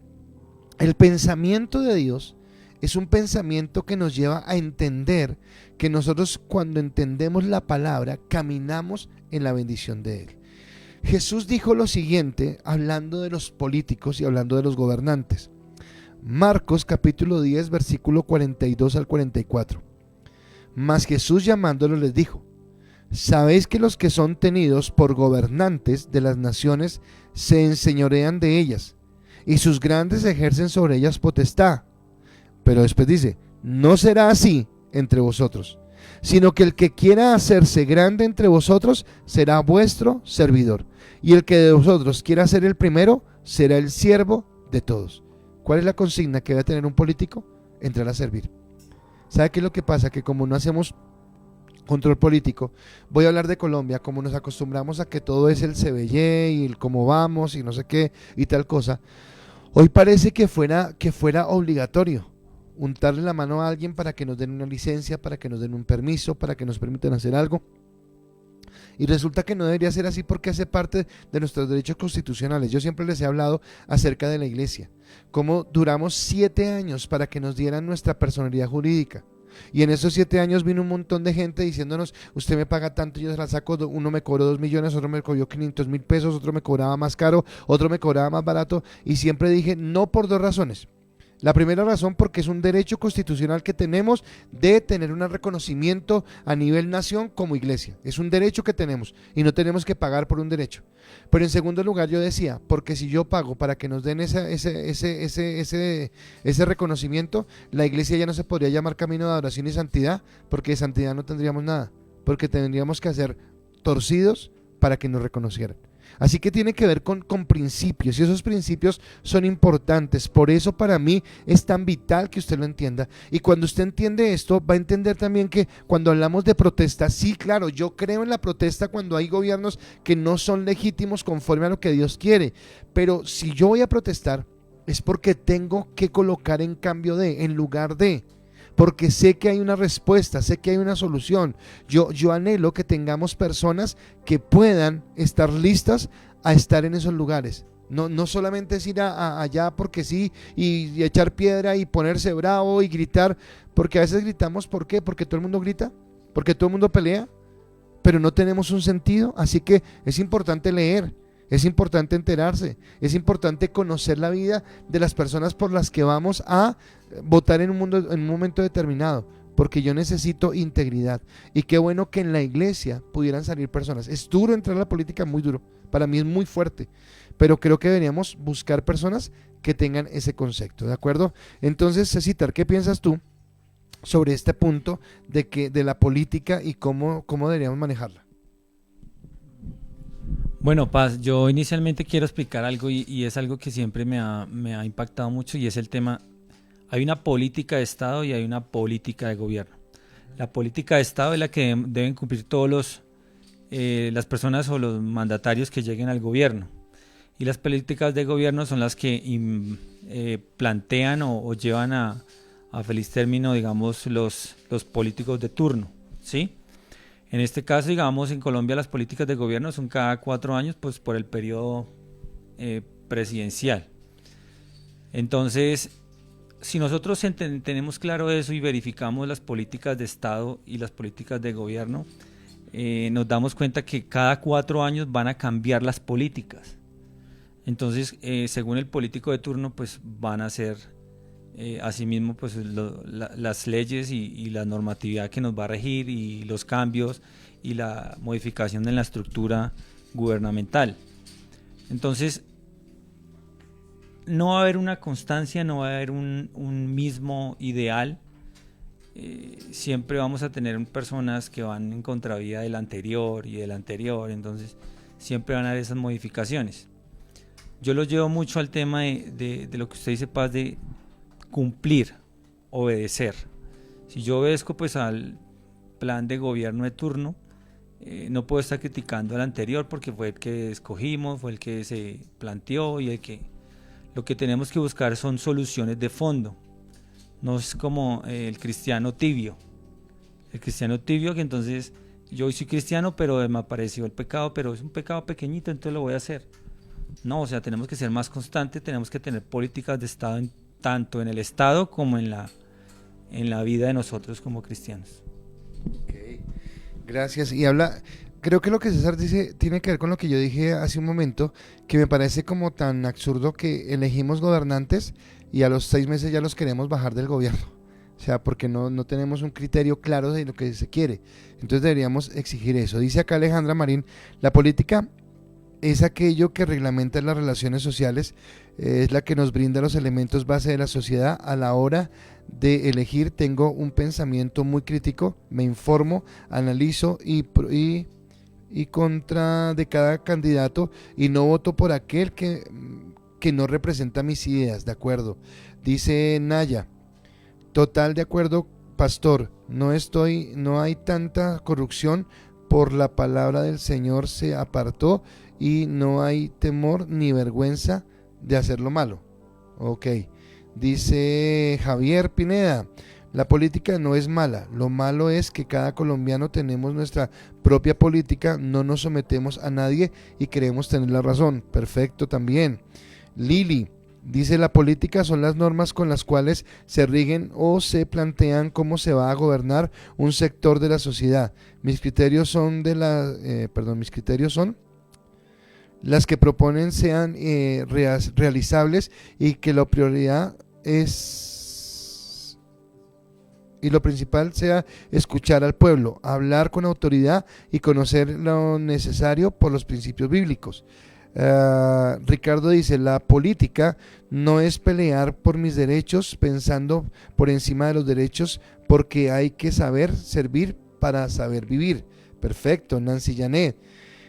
El pensamiento de Dios es un pensamiento que nos lleva a entender que nosotros, cuando entendemos la palabra, caminamos en la bendición de Él. Jesús dijo lo siguiente, hablando de los políticos y hablando de los gobernantes. Marcos capítulo 10, versículo 42 al 44. Mas Jesús, llamándolos, les dijo: sabéis que los que son tenidos por gobernantes de las naciones se enseñorean de ellas, y sus grandes ejercen sobre ellas potestad. Pero después dice: no será así entre vosotros, sino que el que quiera hacerse grande entre vosotros será vuestro servidor, y el que de vosotros quiera ser el primero será el siervo de todos. ¿Cuál es la consigna que debe tener un político? Entrar a servir. ¿Sabe qué es lo que pasa? Que como no hacemos control político, voy a hablar de Colombia, como nos acostumbramos a que todo es el CBY y el cómo vamos y no sé qué y tal cosa, hoy parece que fuera obligatorio untarle la mano a alguien para que nos den una licencia, para que nos den un permiso, para que nos permitan hacer algo. Y resulta que no debería ser así, porque hace parte de nuestros derechos constitucionales. Yo siempre les he hablado acerca de la iglesia, cómo duramos 7 años para que nos dieran nuestra personalidad jurídica. Y en esos 7 años vino un montón de gente diciéndonos, usted me paga tanto, yo se la saco, uno me cobró 2 millones, otro me cobró 500.000 pesos, otro me cobraba más caro, otro me cobraba más barato, y siempre dije no, por 2 razones. La primera razón, porque es un derecho constitucional que tenemos de tener un reconocimiento a nivel nación como iglesia. Es un derecho que tenemos y no tenemos que pagar por un derecho. Pero en segundo lugar yo decía, porque si yo pago para que nos den ese reconocimiento, la iglesia ya no se podría llamar camino de adoración y santidad, porque de santidad no tendríamos nada, porque tendríamos que hacer torcidos para que nos reconocieran. Así que tiene que ver con principios, y esos principios son importantes. Por eso para mí es tan vital que usted lo entienda. Y cuando usted entiende esto, va a entender también que cuando hablamos de protesta, sí, claro, yo creo en la protesta cuando hay gobiernos que no son legítimos conforme a lo que Dios quiere. Pero si yo voy a protestar, es porque tengo que colocar en cambio de, en lugar de, porque sé que hay una respuesta, sé que hay una solución. Yo anhelo que tengamos personas que puedan estar listas a estar en esos lugares. No solamente es ir allá porque sí y echar piedra y ponerse bravo y gritar, porque a veces gritamos, ¿por qué? Porque todo el mundo grita, porque todo el mundo pelea, pero no tenemos un sentido. Así que es importante leer. Es importante enterarse, es importante conocer la vida de las personas por las que vamos a votar en un momento determinado, porque yo necesito integridad. Y qué bueno que en la iglesia pudieran salir personas. Es duro entrar a la política, muy duro, para mí es muy fuerte, pero creo que deberíamos buscar personas que tengan ese concepto, ¿de acuerdo? Entonces, Cecitar, ¿qué piensas tú sobre este punto de la política y cómo deberíamos manejarla? Bueno, Paz, yo inicialmente quiero explicar algo y es algo que siempre me ha impactado mucho y es el tema, hay una política de Estado y hay una política de gobierno. La política de Estado es la que deben cumplir todos las personas o los mandatarios que lleguen al gobierno. Y las políticas de gobierno son las que plantean o llevan a feliz término, digamos, los políticos de turno, ¿sí? En este caso, digamos, en Colombia las políticas de gobierno son cada 4 años, pues por el periodo presidencial. Entonces, si nosotros tenemos claro eso y verificamos las políticas de Estado y las políticas de gobierno, nos damos cuenta que cada 4 años van a cambiar las políticas. Entonces, según el político de turno, pues van a ser asimismo pues las leyes y la normatividad que nos va a regir y los cambios y la modificación en la estructura gubernamental. Entonces no va a haber una constancia, no va a haber un mismo ideal. Siempre vamos a tener personas que van en contravía del anterior y del anterior, entonces siempre van a haber esas modificaciones. Yo lo llevo mucho al tema de lo que usted dice, Paz, de cumplir, obedecer. Si yo obedezco pues al plan de gobierno de turno, no puedo estar criticando al anterior porque fue el que escogimos, fue el que se planteó y lo que tenemos que buscar son soluciones de fondo. No es como el cristiano tibio. El cristiano tibio que entonces yo soy cristiano pero me apareció el pecado, pero es un pecado pequeñito, entonces lo voy a hacer. No, o sea, tenemos que ser más constantes, tenemos que tener políticas de Estado tanto en el Estado como en la vida de nosotros como cristianos. Okay. Gracias. Creo que lo que César dice tiene que ver con lo que yo dije hace un momento, que me parece como tan absurdo que elegimos gobernantes y a los 6 meses ya los queremos bajar del gobierno. O sea, porque no tenemos un criterio claro de lo que se quiere. Entonces deberíamos exigir eso. Dice acá Alejandra Marín, la política es aquello que reglamenta las relaciones sociales, es la que nos brinda los elementos base de la sociedad. A la hora de elegir tengo un pensamiento muy crítico, me informo, analizo y contra de cada candidato y no voto por aquel que no representa mis ideas, ¿de acuerdo? Dice Naya, total de acuerdo, pastor, no hay tanta corrupción, por la palabra del Señor se apartó y no hay temor ni vergüenza de hacer lo malo. Ok. Dice Javier Pineda, la política no es mala, lo malo es que cada colombiano tenemos nuestra propia política, no nos sometemos a nadie y creemos tener la razón. Perfecto también. Lili, Dice: la política son las normas con las cuales se rigen o se plantean cómo se va a gobernar un sector de la sociedad. Mis criterios son mis criterios son las que proponen sean realizables y que la prioridad es y lo principal sea escuchar al pueblo, hablar con autoridad y conocer lo necesario por los principios bíblicos. Ricardo dice: la política no es pelear por mis derechos pensando por encima de los derechos, porque hay que saber servir para saber vivir. Perfecto. Nancy Janet: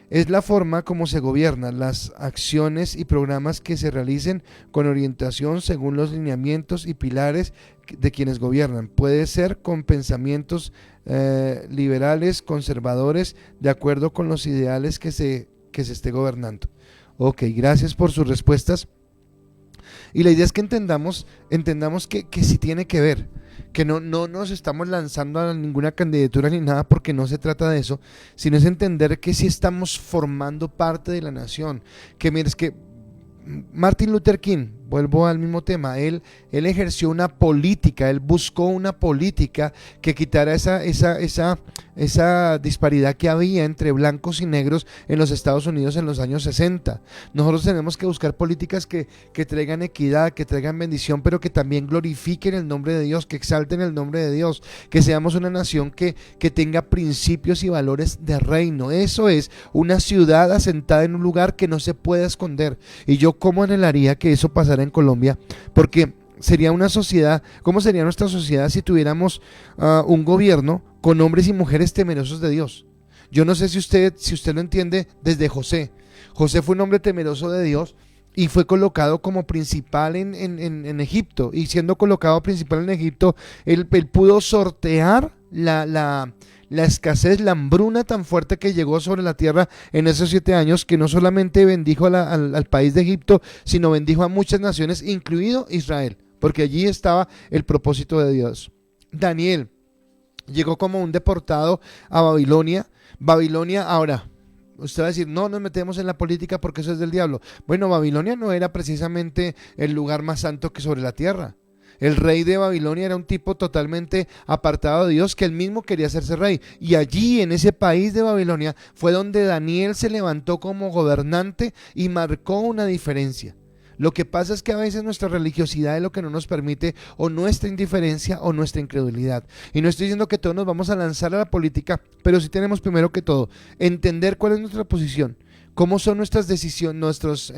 es la forma como se gobierna, las acciones y programas que se realicen con orientación según los lineamientos y pilares de quienes gobiernan. Puede ser con pensamientos liberales, conservadores, de acuerdo con los ideales que se esté gobernando. Ok, gracias por sus respuestas. Y la idea es que entendamos que sí tiene que ver, que no nos estamos lanzando a ninguna candidatura ni nada, porque no se trata de eso, sino es entender que sí estamos formando parte de la nación. Que mires que Martin Luther King, vuelvo al mismo tema, él ejerció una política, él buscó una política que quitara esa disparidad que había entre blancos y negros en los Estados Unidos en los años 60. Nosotros tenemos que buscar políticas que traigan equidad, que traigan bendición, pero que también glorifiquen el nombre de Dios, que exalten el nombre de Dios, que seamos una nación que tenga principios y valores de reino. Eso es una ciudad asentada en un lugar que no se puede esconder. Y yo cómo anhelaría que eso pasara en Colombia, porque sería una sociedad. ¿Cómo sería nuestra sociedad si tuviéramos un gobierno con hombres y mujeres temerosos de Dios? Yo no sé si usted lo entiende desde José. José fue un hombre temeroso de Dios y fue colocado como principal en Egipto, y siendo colocado principal en Egipto, él pudo sortear la escasez, la hambruna tan fuerte que llegó sobre la tierra en esos 7 años, que no solamente bendijo al país de Egipto, sino bendijo a muchas naciones, incluido Israel, porque allí estaba el propósito de Dios. Daniel llegó como un deportado a Babilonia. Ahora, usted va a decir: no nos metemos en la política porque eso es del diablo. Bueno, Babilonia no era precisamente el lugar más santo que sobre la tierra. El rey de Babilonia era un tipo totalmente apartado de Dios, que él mismo quería hacerse rey. Y allí, en ese país de Babilonia, fue donde Daniel se levantó como gobernante y marcó una diferencia. Lo que pasa es que a veces nuestra religiosidad es lo que no nos permite, o nuestra indiferencia o nuestra incredulidad. Y no estoy diciendo que todos nos vamos a lanzar a la política, pero sí tenemos primero que todo entender cuál es nuestra posición, cómo son nuestras decisiones, nuestros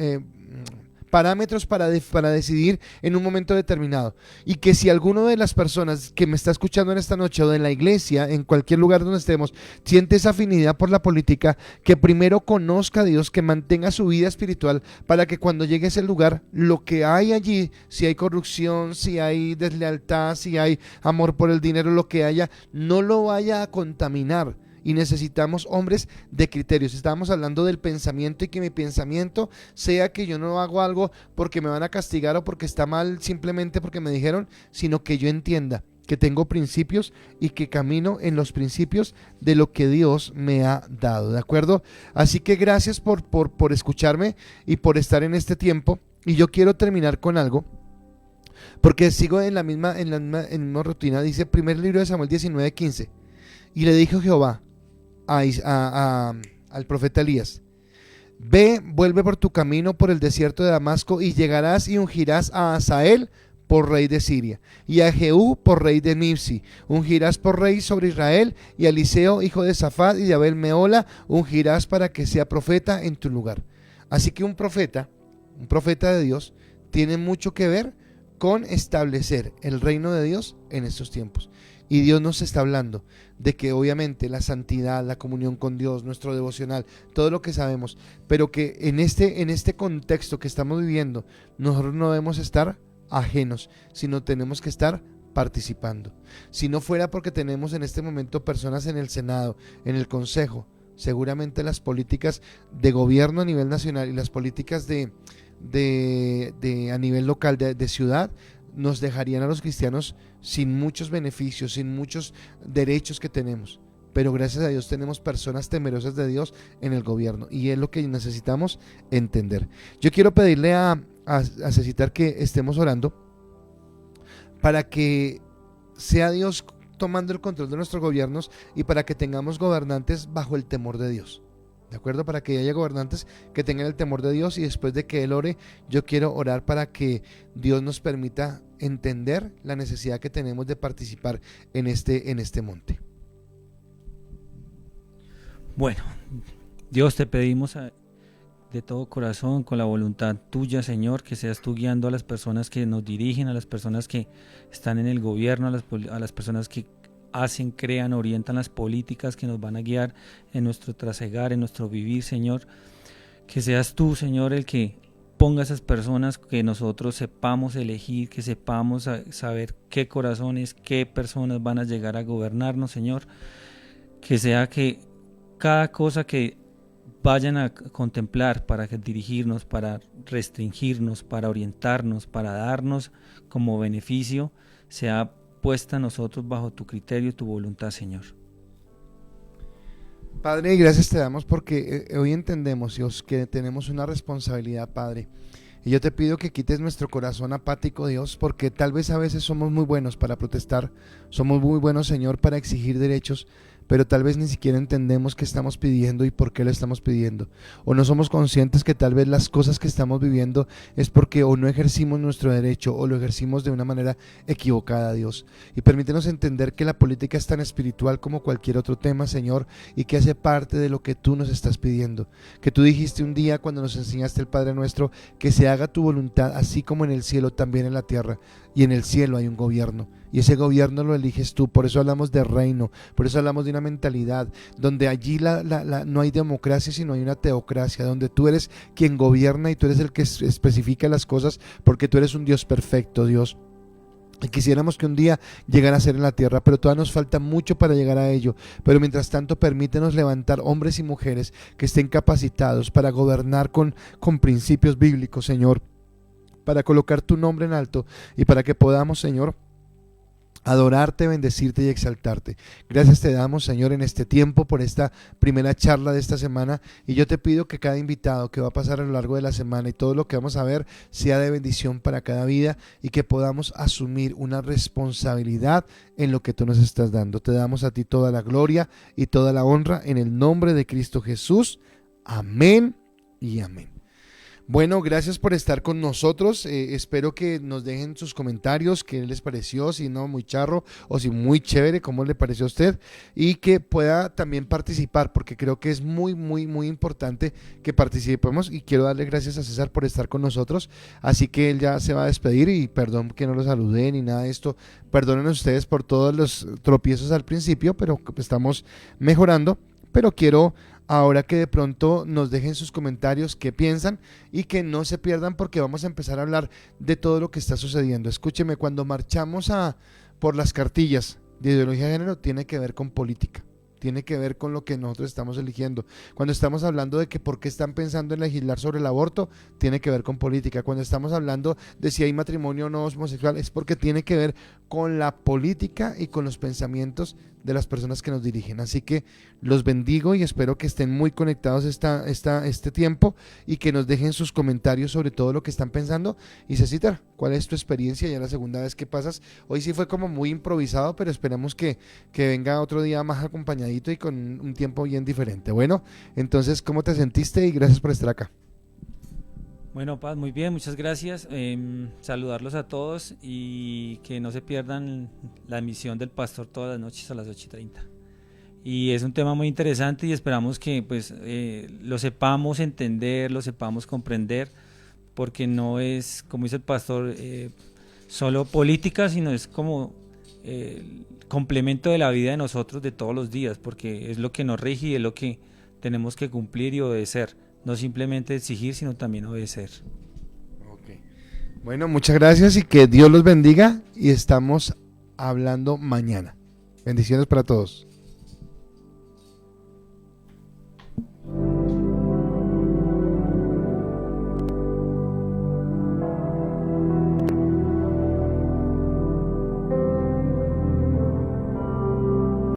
parámetros para decidir en un momento determinado. Y que si alguno de las personas que me está escuchando en esta noche, o en la iglesia, en cualquier lugar donde estemos, siente esa afinidad por la política, que primero conozca a Dios, que mantenga su vida espiritual, para que cuando llegue a ese lugar, lo que hay allí, si hay corrupción, si hay deslealtad, si hay amor por el dinero, lo que haya, no lo vaya a contaminar. Y necesitamos hombres de criterios. Estábamos hablando del pensamiento, y que mi pensamiento sea que yo no hago algo porque me van a castigar o porque está mal, simplemente porque me dijeron, sino que yo entienda que tengo principios y que camino en los principios de lo que Dios me ha dado, ¿de acuerdo? Así que gracias por escucharme y por estar en este tiempo. Y yo quiero terminar con algo, porque sigo en la misma rutina. Dice primer libro de Samuel 19:15: y le dijo Jehová al profeta Elías: ve, vuelve por tu camino por el desierto de Damasco, y llegarás y ungirás a Hazael por rey de Siria, y a Jehú por rey de Nipsi, ungirás por rey sobre Israel, y a Eliseo hijo de Safat y de Abel Meola ungirás para que sea profeta en tu lugar. Así que un profeta de Dios, tiene mucho que ver con establecer el reino de Dios en estos tiempos. Y Dios nos está hablando de que obviamente la santidad, la comunión con Dios, nuestro devocional, todo lo que sabemos, pero que en este contexto que estamos viviendo, nosotros no debemos estar ajenos, sino tenemos que estar participando. Si no fuera porque tenemos en este momento personas en el Senado, en el Consejo, seguramente las políticas de gobierno a nivel nacional y las políticas de a nivel local, de ciudad, nos dejarían a los cristianos sin muchos beneficios, sin muchos derechos que tenemos. Pero gracias a Dios tenemos personas temerosas de Dios en el gobierno, y es lo que necesitamos entender. Yo quiero pedirle a a necesitar que estemos orando para que sea Dios tomando el control de nuestros gobiernos y para que tengamos gobernantes bajo el temor de Dios. ¿De acuerdo? Para que haya gobernantes que tengan el temor de Dios, y después de que Él ore, yo quiero orar para que Dios nos permita entender la necesidad que tenemos de participar en este monte. Bueno, Dios, te pedimos de todo corazón, con la voluntad tuya, Señor, que seas tú guiando a las personas que nos dirigen, a las personas que están en el gobierno, a las personas que hacen, crean, orientan las políticas que nos van a guiar en nuestro trasegar, en nuestro vivir, Señor. Que seas tú, Señor, el que ponga esas personas, que nosotros sepamos elegir, que sepamos saber qué corazones, qué personas van a llegar a gobernarnos, Señor. Que sea que cada cosa que vayan a contemplar para dirigirnos, para restringirnos, para orientarnos, para darnos como beneficio, sea puesta a nosotros bajo tu criterio y tu voluntad, Señor. Padre, gracias te damos porque hoy entendemos, Dios, que tenemos una responsabilidad, Padre. Y yo te pido que quites nuestro corazón apático, Dios, porque tal vez a veces somos muy buenos para protestar, somos muy buenos, Señor, para exigir derechos, pero tal vez ni siquiera entendemos qué estamos pidiendo y por qué lo estamos pidiendo. O no somos conscientes que tal vez las cosas que estamos viviendo es porque o no ejercimos nuestro derecho o lo ejercimos de una manera equivocada, Dios. Y permítenos entender que la política es tan espiritual como cualquier otro tema, Señor, y que hace parte de lo que tú nos estás pidiendo. Que tú dijiste un día cuando nos enseñaste el Padre Nuestro, que se haga tu voluntad así como en el cielo, también en la tierra. Y en el cielo hay un gobierno, y ese gobierno lo eliges tú. Por eso hablamos de reino, por eso hablamos de una mentalidad donde allí no hay democracia, sino hay una teocracia, donde tú eres quien gobierna y tú eres el que especifica las cosas, porque tú eres un Dios perfecto, Dios. Y quisiéramos que un día llegara a ser en la tierra, pero todavía nos falta mucho para llegar a ello. Pero mientras tanto, permítenos levantar hombres y mujeres que estén capacitados para gobernar con principios bíblicos, Señor, para colocar tu nombre en alto y para que podamos, Señor, adorarte, bendecirte y exaltarte. Gracias te damos, Señor, en este tiempo por esta primera charla de esta semana, y yo te pido que cada invitado que va a pasar a lo largo de la semana y todo lo que vamos a ver sea de bendición para cada vida, y que podamos asumir una responsabilidad en lo que tú nos estás dando. Te damos a ti toda la gloria y toda la honra en el nombre de Cristo Jesús. Amén y amén. Bueno, gracias por estar con nosotros. Espero que nos dejen sus comentarios, qué les pareció, si no muy charro o si muy chévere, cómo le pareció a usted, y que pueda también participar, porque creo que es muy importante que participemos. Y quiero darle gracias a César por estar con nosotros, así que él ya se va a despedir, y perdón que no lo saludé ni nada de esto. Perdonen ustedes por todos los tropiezos al principio, pero estamos mejorando. Pero quiero ahora que de pronto nos dejen sus comentarios, qué piensan, y que no se pierdan, porque vamos a empezar a hablar de todo lo que está sucediendo. Escúcheme, cuando marchamos por las cartillas de ideología de género, tiene que ver con política, tiene que ver con lo que nosotros estamos eligiendo. Cuando estamos hablando de que por qué están pensando en legislar sobre el aborto, tiene que ver con política. Cuando estamos hablando de si hay matrimonio o no homosexual, es porque tiene que ver con la política y con los pensamientos de las personas que nos dirigen. Así que los bendigo y espero que estén muy conectados este tiempo, y que nos dejen sus comentarios sobre todo lo que están pensando. Y Cecita, ¿cuál es tu experiencia? Ya la segunda vez que pasas. Hoy sí fue como muy improvisado, pero esperamos que venga otro día más acompañadito y con un tiempo bien diferente. Bueno, entonces, ¿cómo te sentiste? Y gracias por estar acá. Bueno, Paz, muy bien, muchas gracias. Saludarlos a todos y que no se pierdan la emisión del Pastor todas las noches a las 8:30. Y es un tema muy interesante y esperamos que pues lo sepamos entender, lo sepamos comprender, porque no es, como dice el pastor, solo política, sino es como complemento de la vida de nosotros de todos los días, porque es lo que nos rige y es lo que tenemos que cumplir y obedecer. No simplemente exigir, sino también obedecer. Okay. Bueno, muchas gracias y que Dios los bendiga, y estamos hablando mañana. Bendiciones para todos.